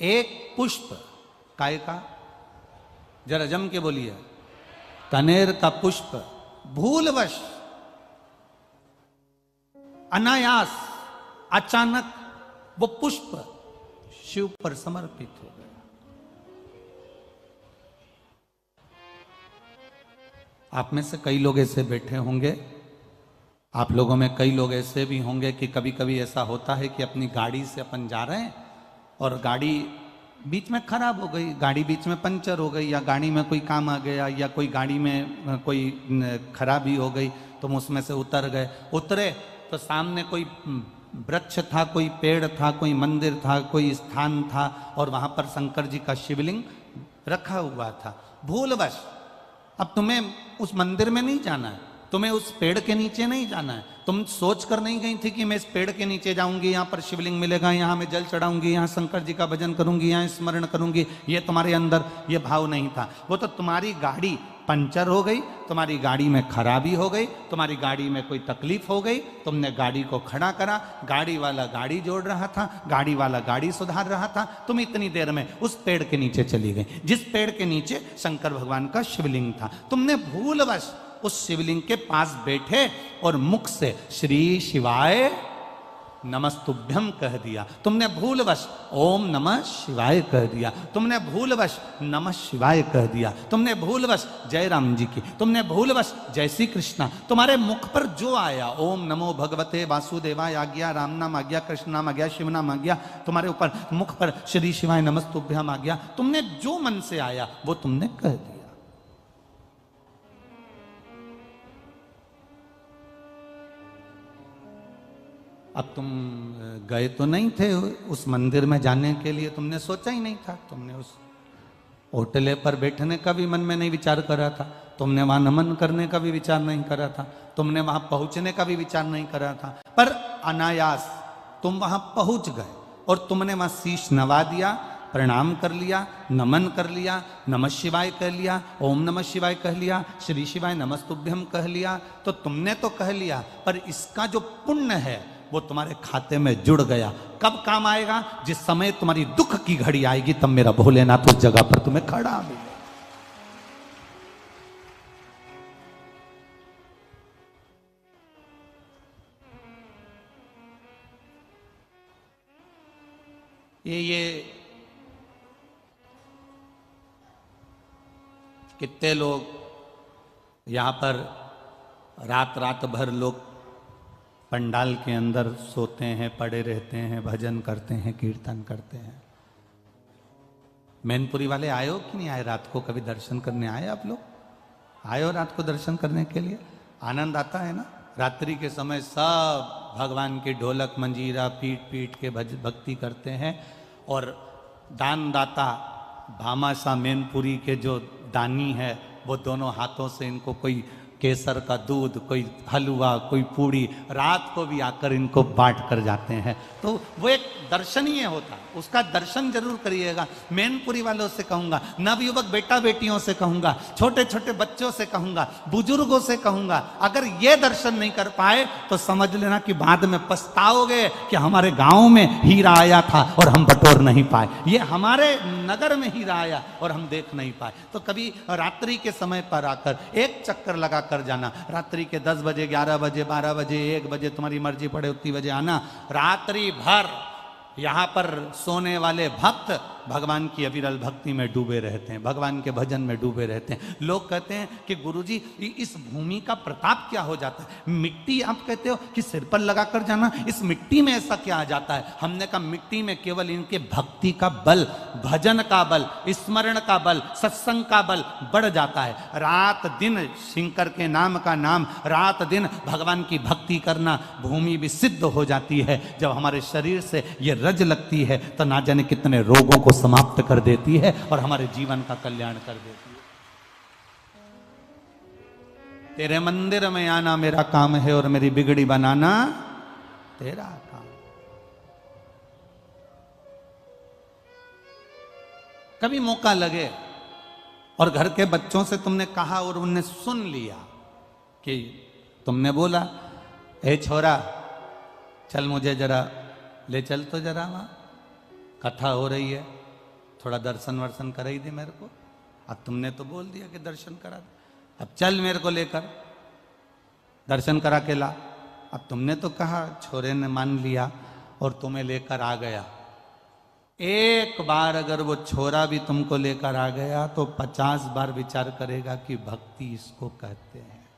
एक पुष्प, काय का, जरा जम के बोलिए, कनेर का पुष्प भूलवश, अनायास, अचानक वो पुष्प शिव पर समर्पित हो गया। आप में से कई लोग ऐसे बैठे होंगे, आप लोगों में कई लोग ऐसे भी होंगे कि कभी कभी ऐसा होता है कि अपनी गाड़ी से अपन जा रहे हैं और गाड़ी बीच में खराब हो गई, गाड़ी बीच में पंचर हो गई, या गाड़ी में कोई काम आ गया, या कोई गाड़ी में कोई खराबी हो गई, तुम उसमें से उतर गए। उतरे तो सामने कोई वृक्ष था, कोई पेड़ था, कोई मंदिर था, कोई स्थान था, और वहां पर शंकर जी का शिवलिंग रखा हुआ था। भूलवश अब तुम्हें उस मंदिर में नहीं जाना है, तुम्हें उस पेड़ के नीचे नहीं जाना है, तुम सोच कर नहीं गई थी कि मैं इस पेड़ के नीचे जाऊंगी, यहाँ पर शिवलिंग मिलेगा, यहाँ मैं जल चढ़ाऊंगी, यहाँ शंकर जी का भजन करूंगी, यहाँ स्मरण करूंगी। ये तुम्हारे अंदर ये भाव नहीं था। वो तो तुम्हारी गाड़ी पंचर हो गई, तुम्हारी गाड़ी में खराबी हो गई, तुम्हारी गाड़ी में कोई तकलीफ हो गई, तुमने गाड़ी को खड़ा करा, गाड़ी वाला गाड़ी जोड़ रहा था, गाड़ी वाला गाड़ी सुधार रहा था, तुम इतनी देर में उस पेड़ के नीचे चली गई जिस पेड़ के नीचे शंकर भगवान का शिवलिंग था। तुमने भूलवश उस शिवलिंग के पास बैठे और मुख से श्री शिवाय नमस्तुभ्यम कह दिया, तुमने भूलवश ओम नमः शिवाय कह दिया, तुमने भूलवश नमः शिवाय कह दिया, तुमने भूलवश जय राम जी की, तुमने भूलवश जय श्री कृष्णा, तुम्हारे मुख पर जो आया, ओम नमो भगवते वासुदेवाय आ गया, राम नाम आ गया, कृष्ण नाम आ गया, शिव नाम आ गया, तुम्हारे ऊपर मुख पर श्री शिवाय नमस्तुभ्यम आ गया, तुमने जो मन से आया वो तुमने कह दिया। अब तुम गए तो नहीं थे उस मंदिर में जाने के लिए, तुमने सोचा ही नहीं था, तुमने उस होटले पर बैठने का भी मन में नहीं विचार करा था, तुमने वहां नमन करने का भी विचार नहीं करा था, तुमने वहां पहुंचने का भी विचार नहीं करा था, पर अनायास तुम वहां पहुंच गए और तुमने वहां शीश नवा दिया, प्रणाम कर लिया, नमन कर लिया, नमः शिवाय कह लिया, ओम नमः शिवाय कह लिया, श्री शिवाय नमस्तुभ्यम कह लिया। तो तुमने तो कह लिया, पर इसका जो पुण्य है वो तुम्हारे खाते में जुड़ गया। कब काम आएगा? जिस समय तुम्हारी दुख की घड़ी आएगी, तब मेरा भोलेनाथ उस जगह पर तुम्हें खड़ा मिलेगा। ये कितने लोग यहां पर रात रात भर लोग पंडाल के अंदर सोते हैं, पड़े रहते हैं, भजन करते हैं, कीर्तन करते हैं। मैनपुरी वाले आए हो कि नहीं आए? रात को कभी दर्शन करने आए आप लोग? आए हो रात को दर्शन करने के लिए? आनंद आता है ना? रात्रि के समय सब भगवान की ढोलक मंजीरा पीट पीट के भक्ति करते हैं। और दानदाता भामाशाह मैनपुरी के जो दानी है, वो दोनों हाथों से इनको कोई केसर का दूध, कोई हलवा, कोई पूड़ी रात को भी आकर इनको बांट कर जाते हैं। तो वो एक दर्शनीय होता है, उसका दर्शन जरूर करिएगा। मैनपुरी वालों से कहूंगा, नवयुवक बेटा बेटियों से कहूंगा, छोटे छोटे बच्चों से कहूंगा, बुजुर्गों से कहूंगा, अगर ये दर्शन नहीं कर पाए तो समझ लेना कि बाद में पछताओगे कि हमारे गांव में हीरा आया था और हम बटोर नहीं पाए, ये हमारे नगर में हीरा आया और हम देख नहीं पाए। तो कभी रात्रि के समय पर आकर एक चक्कर लगा कर जाना, रात्रि के 10 बजे, 11 बजे, 12 बजे, 1 बजे, तुम्हारी मर्जी पड़े उतनी बजे आना। रात्रि भर यहाँ पर सोने वाले भक्त भगवान की अविरल भक्ति में डूबे रहते हैं, भगवान के भजन में डूबे रहते हैं। लोग कहते हैं कि गुरुजी इस भूमि का प्रताप क्या हो जाता है? मिट्टी आप कहते हो कि सिर पर लगा कर जाना, इस मिट्टी में ऐसा क्या आ जाता है? हमने कहा मिट्टी में केवल इनके भक्ति का बल, भजन का बल, स्मरण का बल, सत्संग का बल बढ़ जाता है। रात दिन शंकर के नाम का नाम, रात दिन भगवान की भक्ति करना, भूमि भी सिद्ध हो जाती है। जब हमारे शरीर से ये रज लगती है तो ना जाने कितने रोगों को समाप्त कर देती है और हमारे जीवन का कल्याण कर देती है। तेरे मंदिर में आना मेरा काम है और मेरी बिगड़ी बनाना तेरा काम। कभी मौका लगे और घर के बच्चों से तुमने कहा और उनने सुन लिया कि तुमने बोला, ए छोरा चल मुझे जरा ले चल, तो जरा वहां कथा हो रही है, थोड़ा दर्शन वर्शन करा ही दे मेरे को। अब तुमने तो बोल दिया कि दर्शन करा दे, अब चल मेरे को लेकर दर्शन करा के ला। अब तुमने तो कहा, छोरे ने मान लिया और तुम्हें लेकर आ गया। एक बार अगर वो छोरा भी तुमको लेकर आ गया तो 50 बार विचार करेगा कि भक्ति इसको कहते हैं,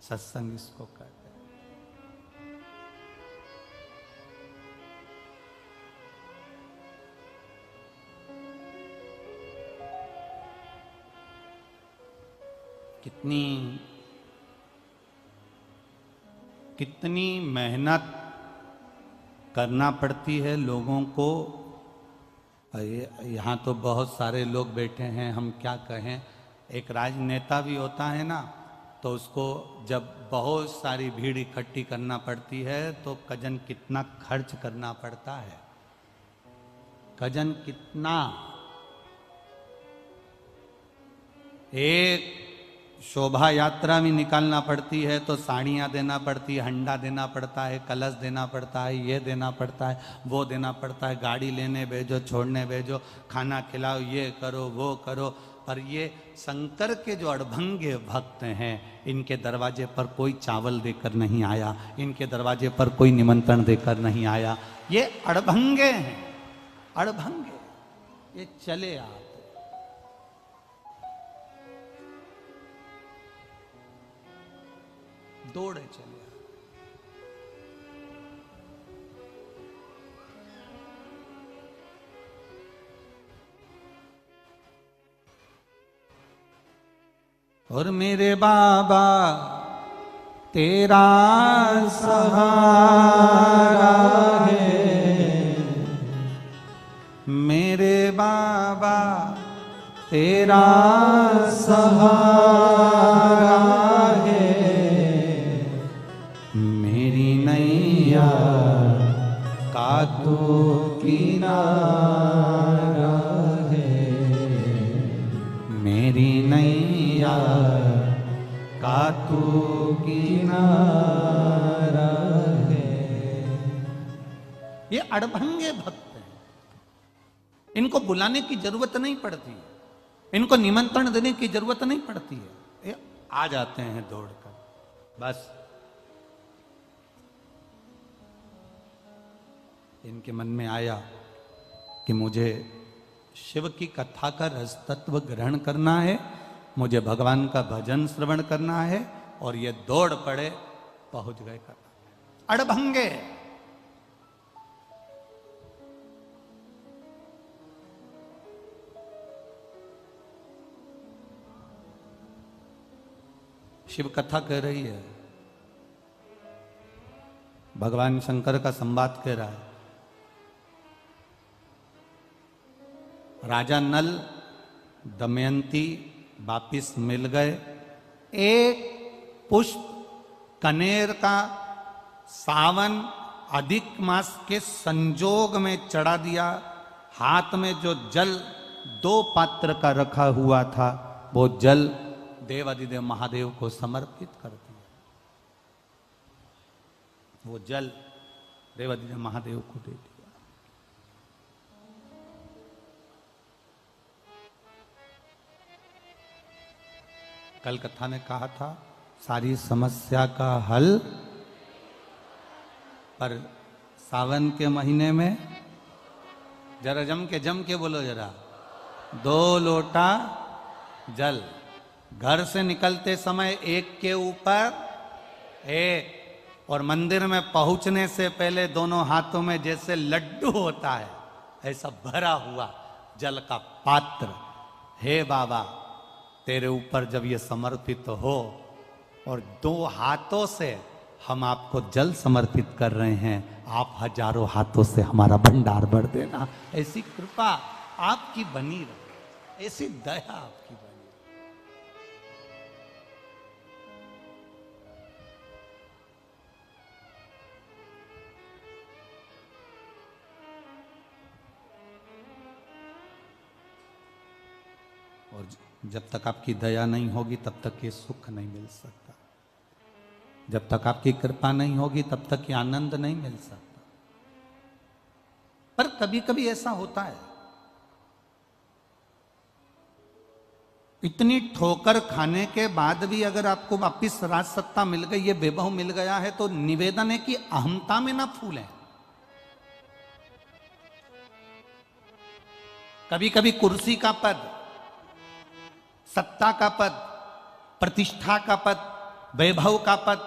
सत्संग इसको कहते हैं। कितनी मेहनत करना पड़ती है लोगों को। यहाँ तो बहुत सारे लोग बैठे हैं, हम क्या कहें। एक राजनेता भी होता है ना, तो उसको जब बहुत सारी भीड़ इकट्ठी करना पड़ती है तो कजन कितना खर्च करना पड़ता है, कजन कितना। एक शोभा यात्रा भी निकालना पड़ती है तो साड़ियाँ देना पड़ती है, हंडा देना पड़ता है, कलश देना पड़ता है, ये देना पड़ता है, वो देना पड़ता है, गाड़ी लेने भेजो, छोड़ने भेजो, खाना खिलाओ, ये करो वो करो। पर ये शंकर के जो अड़भंगे भक्त हैं, इनके दरवाजे पर कोई चावल देकर नहीं आया, इनके दरवाजे पर कोई निमंत्रण देकर नहीं आया। ये अड़भंगे हैं, अड़भंगे, ये चले आते, दौड़े चले। और मेरे बाबा तेरा सहारा है, मेरे बाबा तेरा सहारा है, मेरी नैया का तू किनारा है, मेरी नैया का तू किनारा है। ये अड़भंगे भक्त हैं, इनको बुलाने की जरूरत नहीं पड़ती, इनको निमंत्रण देने की जरूरत नहीं पड़ती है, ये आ जाते हैं दौड़कर। बस इनके मन में आया कि मुझे शिव की कथा का रस तत्व ग्रहण करना है, मुझे भगवान का भजन श्रवण करना है, और ये दौड़ पड़े, पहुंच गए कथा। अड़भंगे शिव कथा कह रही है, भगवान शंकर का संवाद कह रहा है। राजा नल दमयंती वापिस मिल गए, एक पुष्प कनेर का सावन अधिक मास के संजोग में चढ़ा दिया, हाथ में जो जल 2 पात्र का रखा हुआ था वो जल देवादिदेव महादेव को समर्पित कर दिया। वो जल देवादिदेव महादेव को दे दिया। कल कथा में कहा था सारी समस्या का हल, पर सावन के महीने में जरा जम के बोलो जरा, 2 लोटा जल, घर से निकलते समय एक के ऊपर एक, और मंदिर में पहुंचने से पहले दोनों हाथों में जैसे लड्डू होता है ऐसा भरा हुआ जल का पात्र। हे बाबा, तेरे ऊपर जब ये समर्पित हो और 2 हाथों से हम आपको जल समर्पित कर रहे हैं, आप हजारों हाथों से हमारा भंडार भर देना। ऐसी कृपा आपकी बनी रहे, ऐसी दया आपकी बनी। और जब तक आपकी दया नहीं होगी तब तक ये सुख नहीं मिल सकता, जब तक आपकी कृपा नहीं होगी तब तक ये आनंद नहीं मिल सकता। पर कभी कभी ऐसा होता है, इतनी ठोकर खाने के बाद भी अगर आपको वापिस राज सत्ता मिल गई, ये वैभव मिल गया है, तो निवेदन है कि अहमता में ना फूलें। कभी कभी कुर्सी का पद, सत्ता का पद, प्रतिष्ठा का पद, वैभव का पद,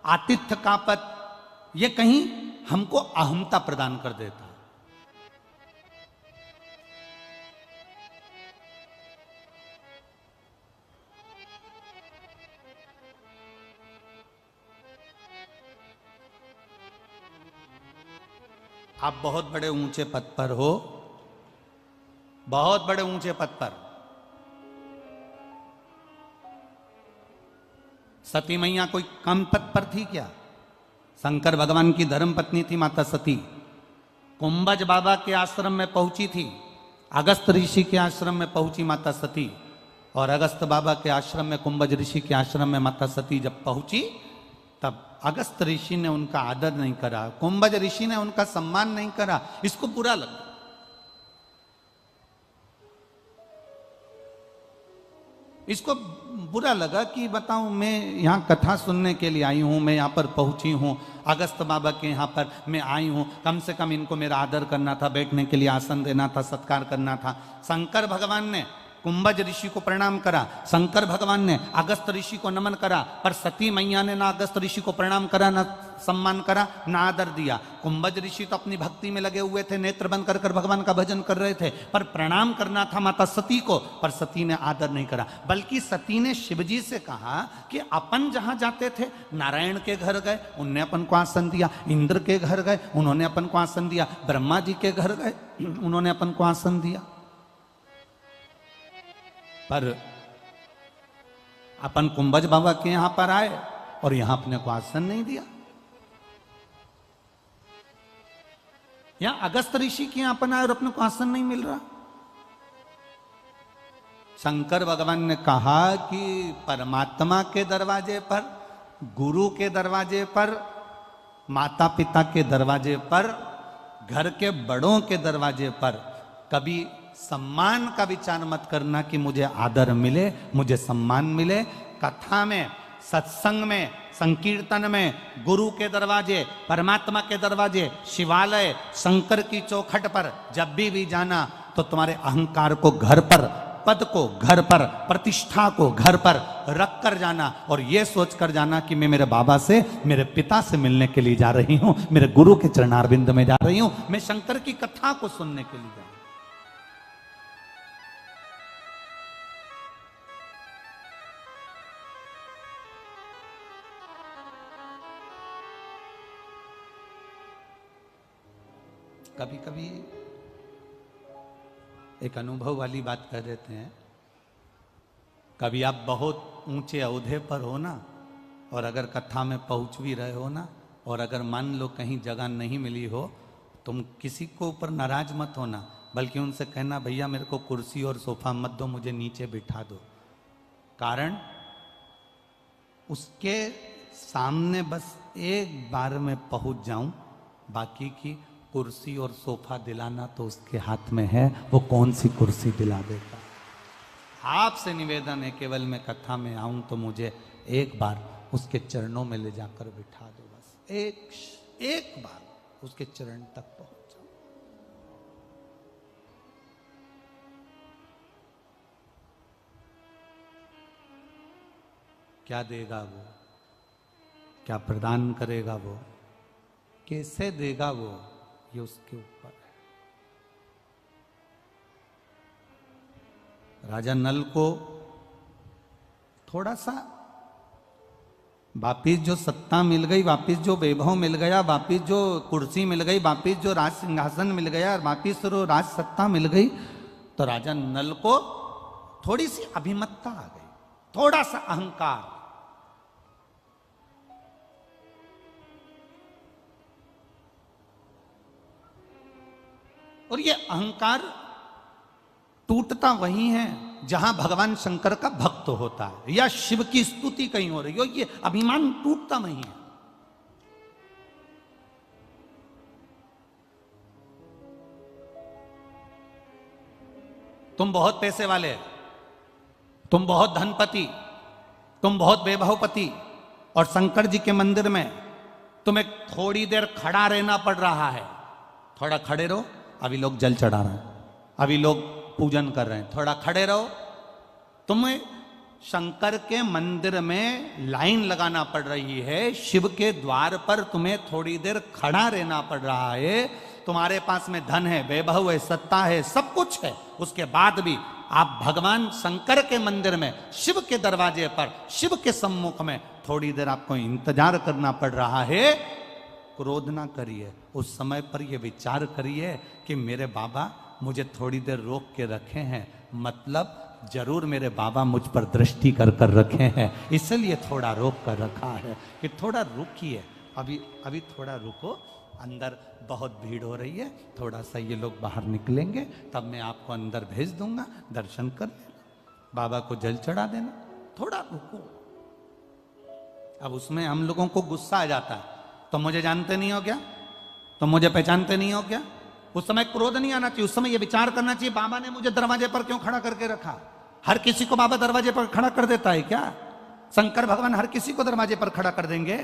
आतिथ्य का पद, ये कहीं हमको अहमता प्रदान कर देता। आप बहुत बड़े ऊंचे पद पर हो, बहुत बड़े ऊंचे पद पर, सती मैया कोई कम पद पर थी क्या? शंकर भगवान की धर्म पत्नी थी माता सती। कुंभज बाबा के आश्रम में पहुंची थी, अगस्त ऋषि के आश्रम में पहुंची माता सती, और अगस्त बाबा के आश्रम में, कुंभज ऋषि के आश्रम में माता सती जब पहुंची, तब अगस्त ऋषि ने उनका आदर नहीं करा, कुंभज ऋषि ने उनका सम्मान नहीं करा। इसको बुरा लगा। इसको बुरा लगा कि बताऊं, मैं यहाँ कथा सुनने के लिए आई हूँ, मैं यहाँ पर पहुंची हूँ, अगस्त बाबा के यहाँ पर मैं आई हूँ, कम से कम इनको मेरा आदर करना था, बैठने के लिए आसन देना था, सत्कार करना था। शंकर भगवान ने कुंभज ऋषि को प्रणाम करा, शंकर भगवान ने अगस्त ऋषि को नमन करा, पर सती मैया ने ना अगस्त ऋषि को प्रणाम करा, ना सम्मान करा, ना आदर दिया। कुंभज ऋषि तो अपनी भक्ति में लगे हुए थे, नेत्र बंद कर भगवान का भजन कर रहे थे, पर प्रणाम करना था माता सती को, पर सती ने आदर नहीं करा। बल्कि सती ने शिवजी से कहा कि अपन जहां जाते थे, नारायण के घर गए, उनने अपन को आसन दिया, इंद्र के घर गए, उन्होंने अपन को आसन दिया, ब्रह्मा जी के घर गए, उन्होंने अपन को आसन दिया, पर अपन कुंभज बाबा के यहां पर आए और यहां अपने को आसन नहीं दिया। यहां अगस्त ऋषि के यहां अपन आए और अपने को आसन नहीं मिल रहा। शंकर भगवान ने कहा कि परमात्मा के दरवाजे पर, गुरु के दरवाजे पर, माता पिता के दरवाजे पर, घर के बड़ों के दरवाजे पर कभी सम्मान का विचार मत करना कि मुझे आदर मिले, मुझे सम्मान मिले। कथा में, सत्संग में, संकीर्तन में, गुरु के दरवाजे, परमात्मा के दरवाजे, शिवालय, शंकर की चौखट पर जब भी जाना तो तुम्हारे अहंकार को घर पर, पद को घर पर, प्रतिष्ठा को घर पर रख कर जाना, और ये सोच कर जाना कि मैं मेरे बाबा से, मेरे पिता से मिलने के लिए जा रही हूं, मेरे गुरु के चरणारविंद में जा रही हूं, मैं शंकर की कथा को सुनने के लिए जा रही हूं। कभी कभी एक अनुभव वाली बात कह देते हैं। कभी आप बहुत ऊंचे ओहदे पर हो ना, और अगर कथा में पहुंच भी रहे हो ना, और अगर मान लो कहीं जगह नहीं मिली हो, तुम किसी को ऊपर नाराज मत होना, बल्कि उनसे कहना भैया मेरे को कुर्सी और सोफा मत दो, मुझे नीचे बिठा दो। कारण उसके सामने बस एक बार में पहुंच जाऊं, बाकी की कुर्सी और सोफा दिलाना तो उसके हाथ में है, वो कौन सी कुर्सी दिला देता। आपसे निवेदन है, केवल मैं कथा में आऊं तो मुझे एक बार उसके चरणों में ले जाकर बिठा दो, बस एक बार उसके चरण तक पहुंच जाओ। क्या देगा वो, क्या प्रदान करेगा वो, कैसे देगा वो, ये उसके ऊपर है। राजा नल को थोड़ा सा वापिस जो सत्ता मिल गई, वापिस जो वैभव मिल गया, वापिस जो कुर्सी मिल गई, वापिस जो राज सिंहासन मिल गया, वापिस जो राज सत्ता मिल गई, तो राजा नल को थोड़ी सी अभिमतता आ गई, थोड़ा सा अहंकार। और ये अहंकार टूटता वही है जहां भगवान शंकर का भक्त होता है, या शिव की स्तुति कहीं हो रही हो, ये अभिमान टूटता वही है। तुम बहुत पैसे वाले, तुम बहुत धनपति, तुम बहुत वैभवपति, और शंकर जी के मंदिर में तुम्हें थोड़ी देर खड़ा रहना पड़ रहा है। थोड़ा खड़े रहो, अभी लोग जल चढ़ा रहे हैं, अभी लोग पूजन कर रहे हैं, थोड़ा खड़े रहो। तुम्हें शंकर के मंदिर में लाइन लगाना पड़ रही है, शिव के द्वार पर तुम्हें थोड़ी देर खड़ा रहना पड़ रहा है। तुम्हारे पास में धन है, वैभव है, सत्ता है, सब कुछ है, उसके बाद भी आप भगवान शंकर के मंदिर में, शिव के दरवाजे पर, शिव के सम्मुख में थोड़ी देर आपको इंतजार करना पड़ रहा है। क्रोध ना करिए, उस समय पर यह विचार करिए कि मेरे बाबा मुझे थोड़ी देर रोक के रखे हैं, मतलब जरूर मेरे बाबा मुझ पर दृष्टि कर कर रखे हैं, इसलिए थोड़ा रोक कर रखा है कि थोड़ा रुकिए, अभी थोड़ा रुको, अंदर बहुत भीड़ हो रही है, थोड़ा सा ये लोग बाहर निकलेंगे तब मैं आपको अंदर भेज दूंगा, दर्शन कर लेना, बाबा को जल चढ़ा देना, थोड़ा रुको। अब उसमें हम लोगों को गुस्सा आ जाता है, तो मुझे जानते नहीं हो क्या, तो मुझे पहचानते नहीं हो क्या। उस समय क्रोध नहीं आना चाहिए, उस समय ये विचार करना चाहिए बाबा ने मुझे दरवाजे पर क्यों खड़ा करके रखा। हर किसी को बाबा दरवाजे पर खड़ा कर देता है क्या? शंकर भगवान हर किसी को दरवाजे पर खड़ा कर देंगे?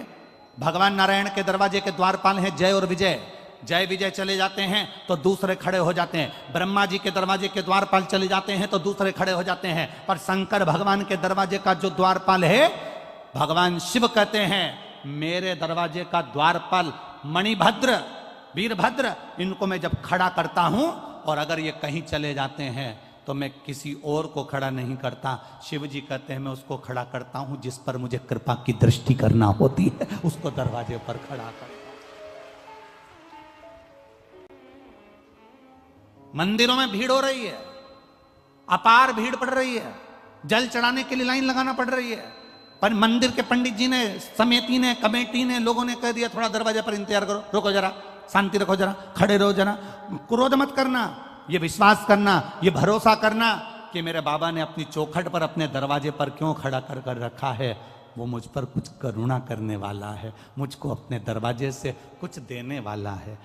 भगवान नारायण के दरवाजे के द्वारपाल हैं जय और विजय, जय विजय चले जाते हैं तो दूसरे खड़े हो जाते हैं, ब्रह्मा जी के दरवाजे के द्वारपाल चले जाते हैं तो दूसरे खड़े हो जाते हैं, पर शंकर भगवान के दरवाजे का जो द्वारपाल है, भगवान शिव कहते हैं मेरे दरवाजे का द्वारपाल मणिभद्र, वीरभद्र, इनको मैं जब खड़ा करता हूं और अगर ये कहीं चले जाते हैं तो मैं किसी और को खड़ा नहीं करता, शिव जी कहते हैं मैं उसको खड़ा करता हूं जिस पर मुझे कृपा की दृष्टि करना होती है, उसको दरवाजे पर खड़ा करता। मंदिरों में भीड़ हो रही है, अपार भीड़ पड़ रही है, जल चढ़ाने के लिए लाइन लगाना पड़ रही है, पर मंदिर के पंडित जी ने, समिति ने, कमेटी ने, लोगों ने कह दिया थोड़ा दरवाजे पर इंतजार करो, रुको जरा, शांति रखो जरा, खड़े रहो जरा, क्रोध मत करना, ये विश्वास करना, ये भरोसा करना कि मेरे बाबा ने अपनी चौखट पर, अपने दरवाजे पर क्यों खड़ा कर कर रखा है, वो मुझ पर कुछ करुणा करने वाला है, मुझको अपने दरवाजे से कुछ देने वाला है।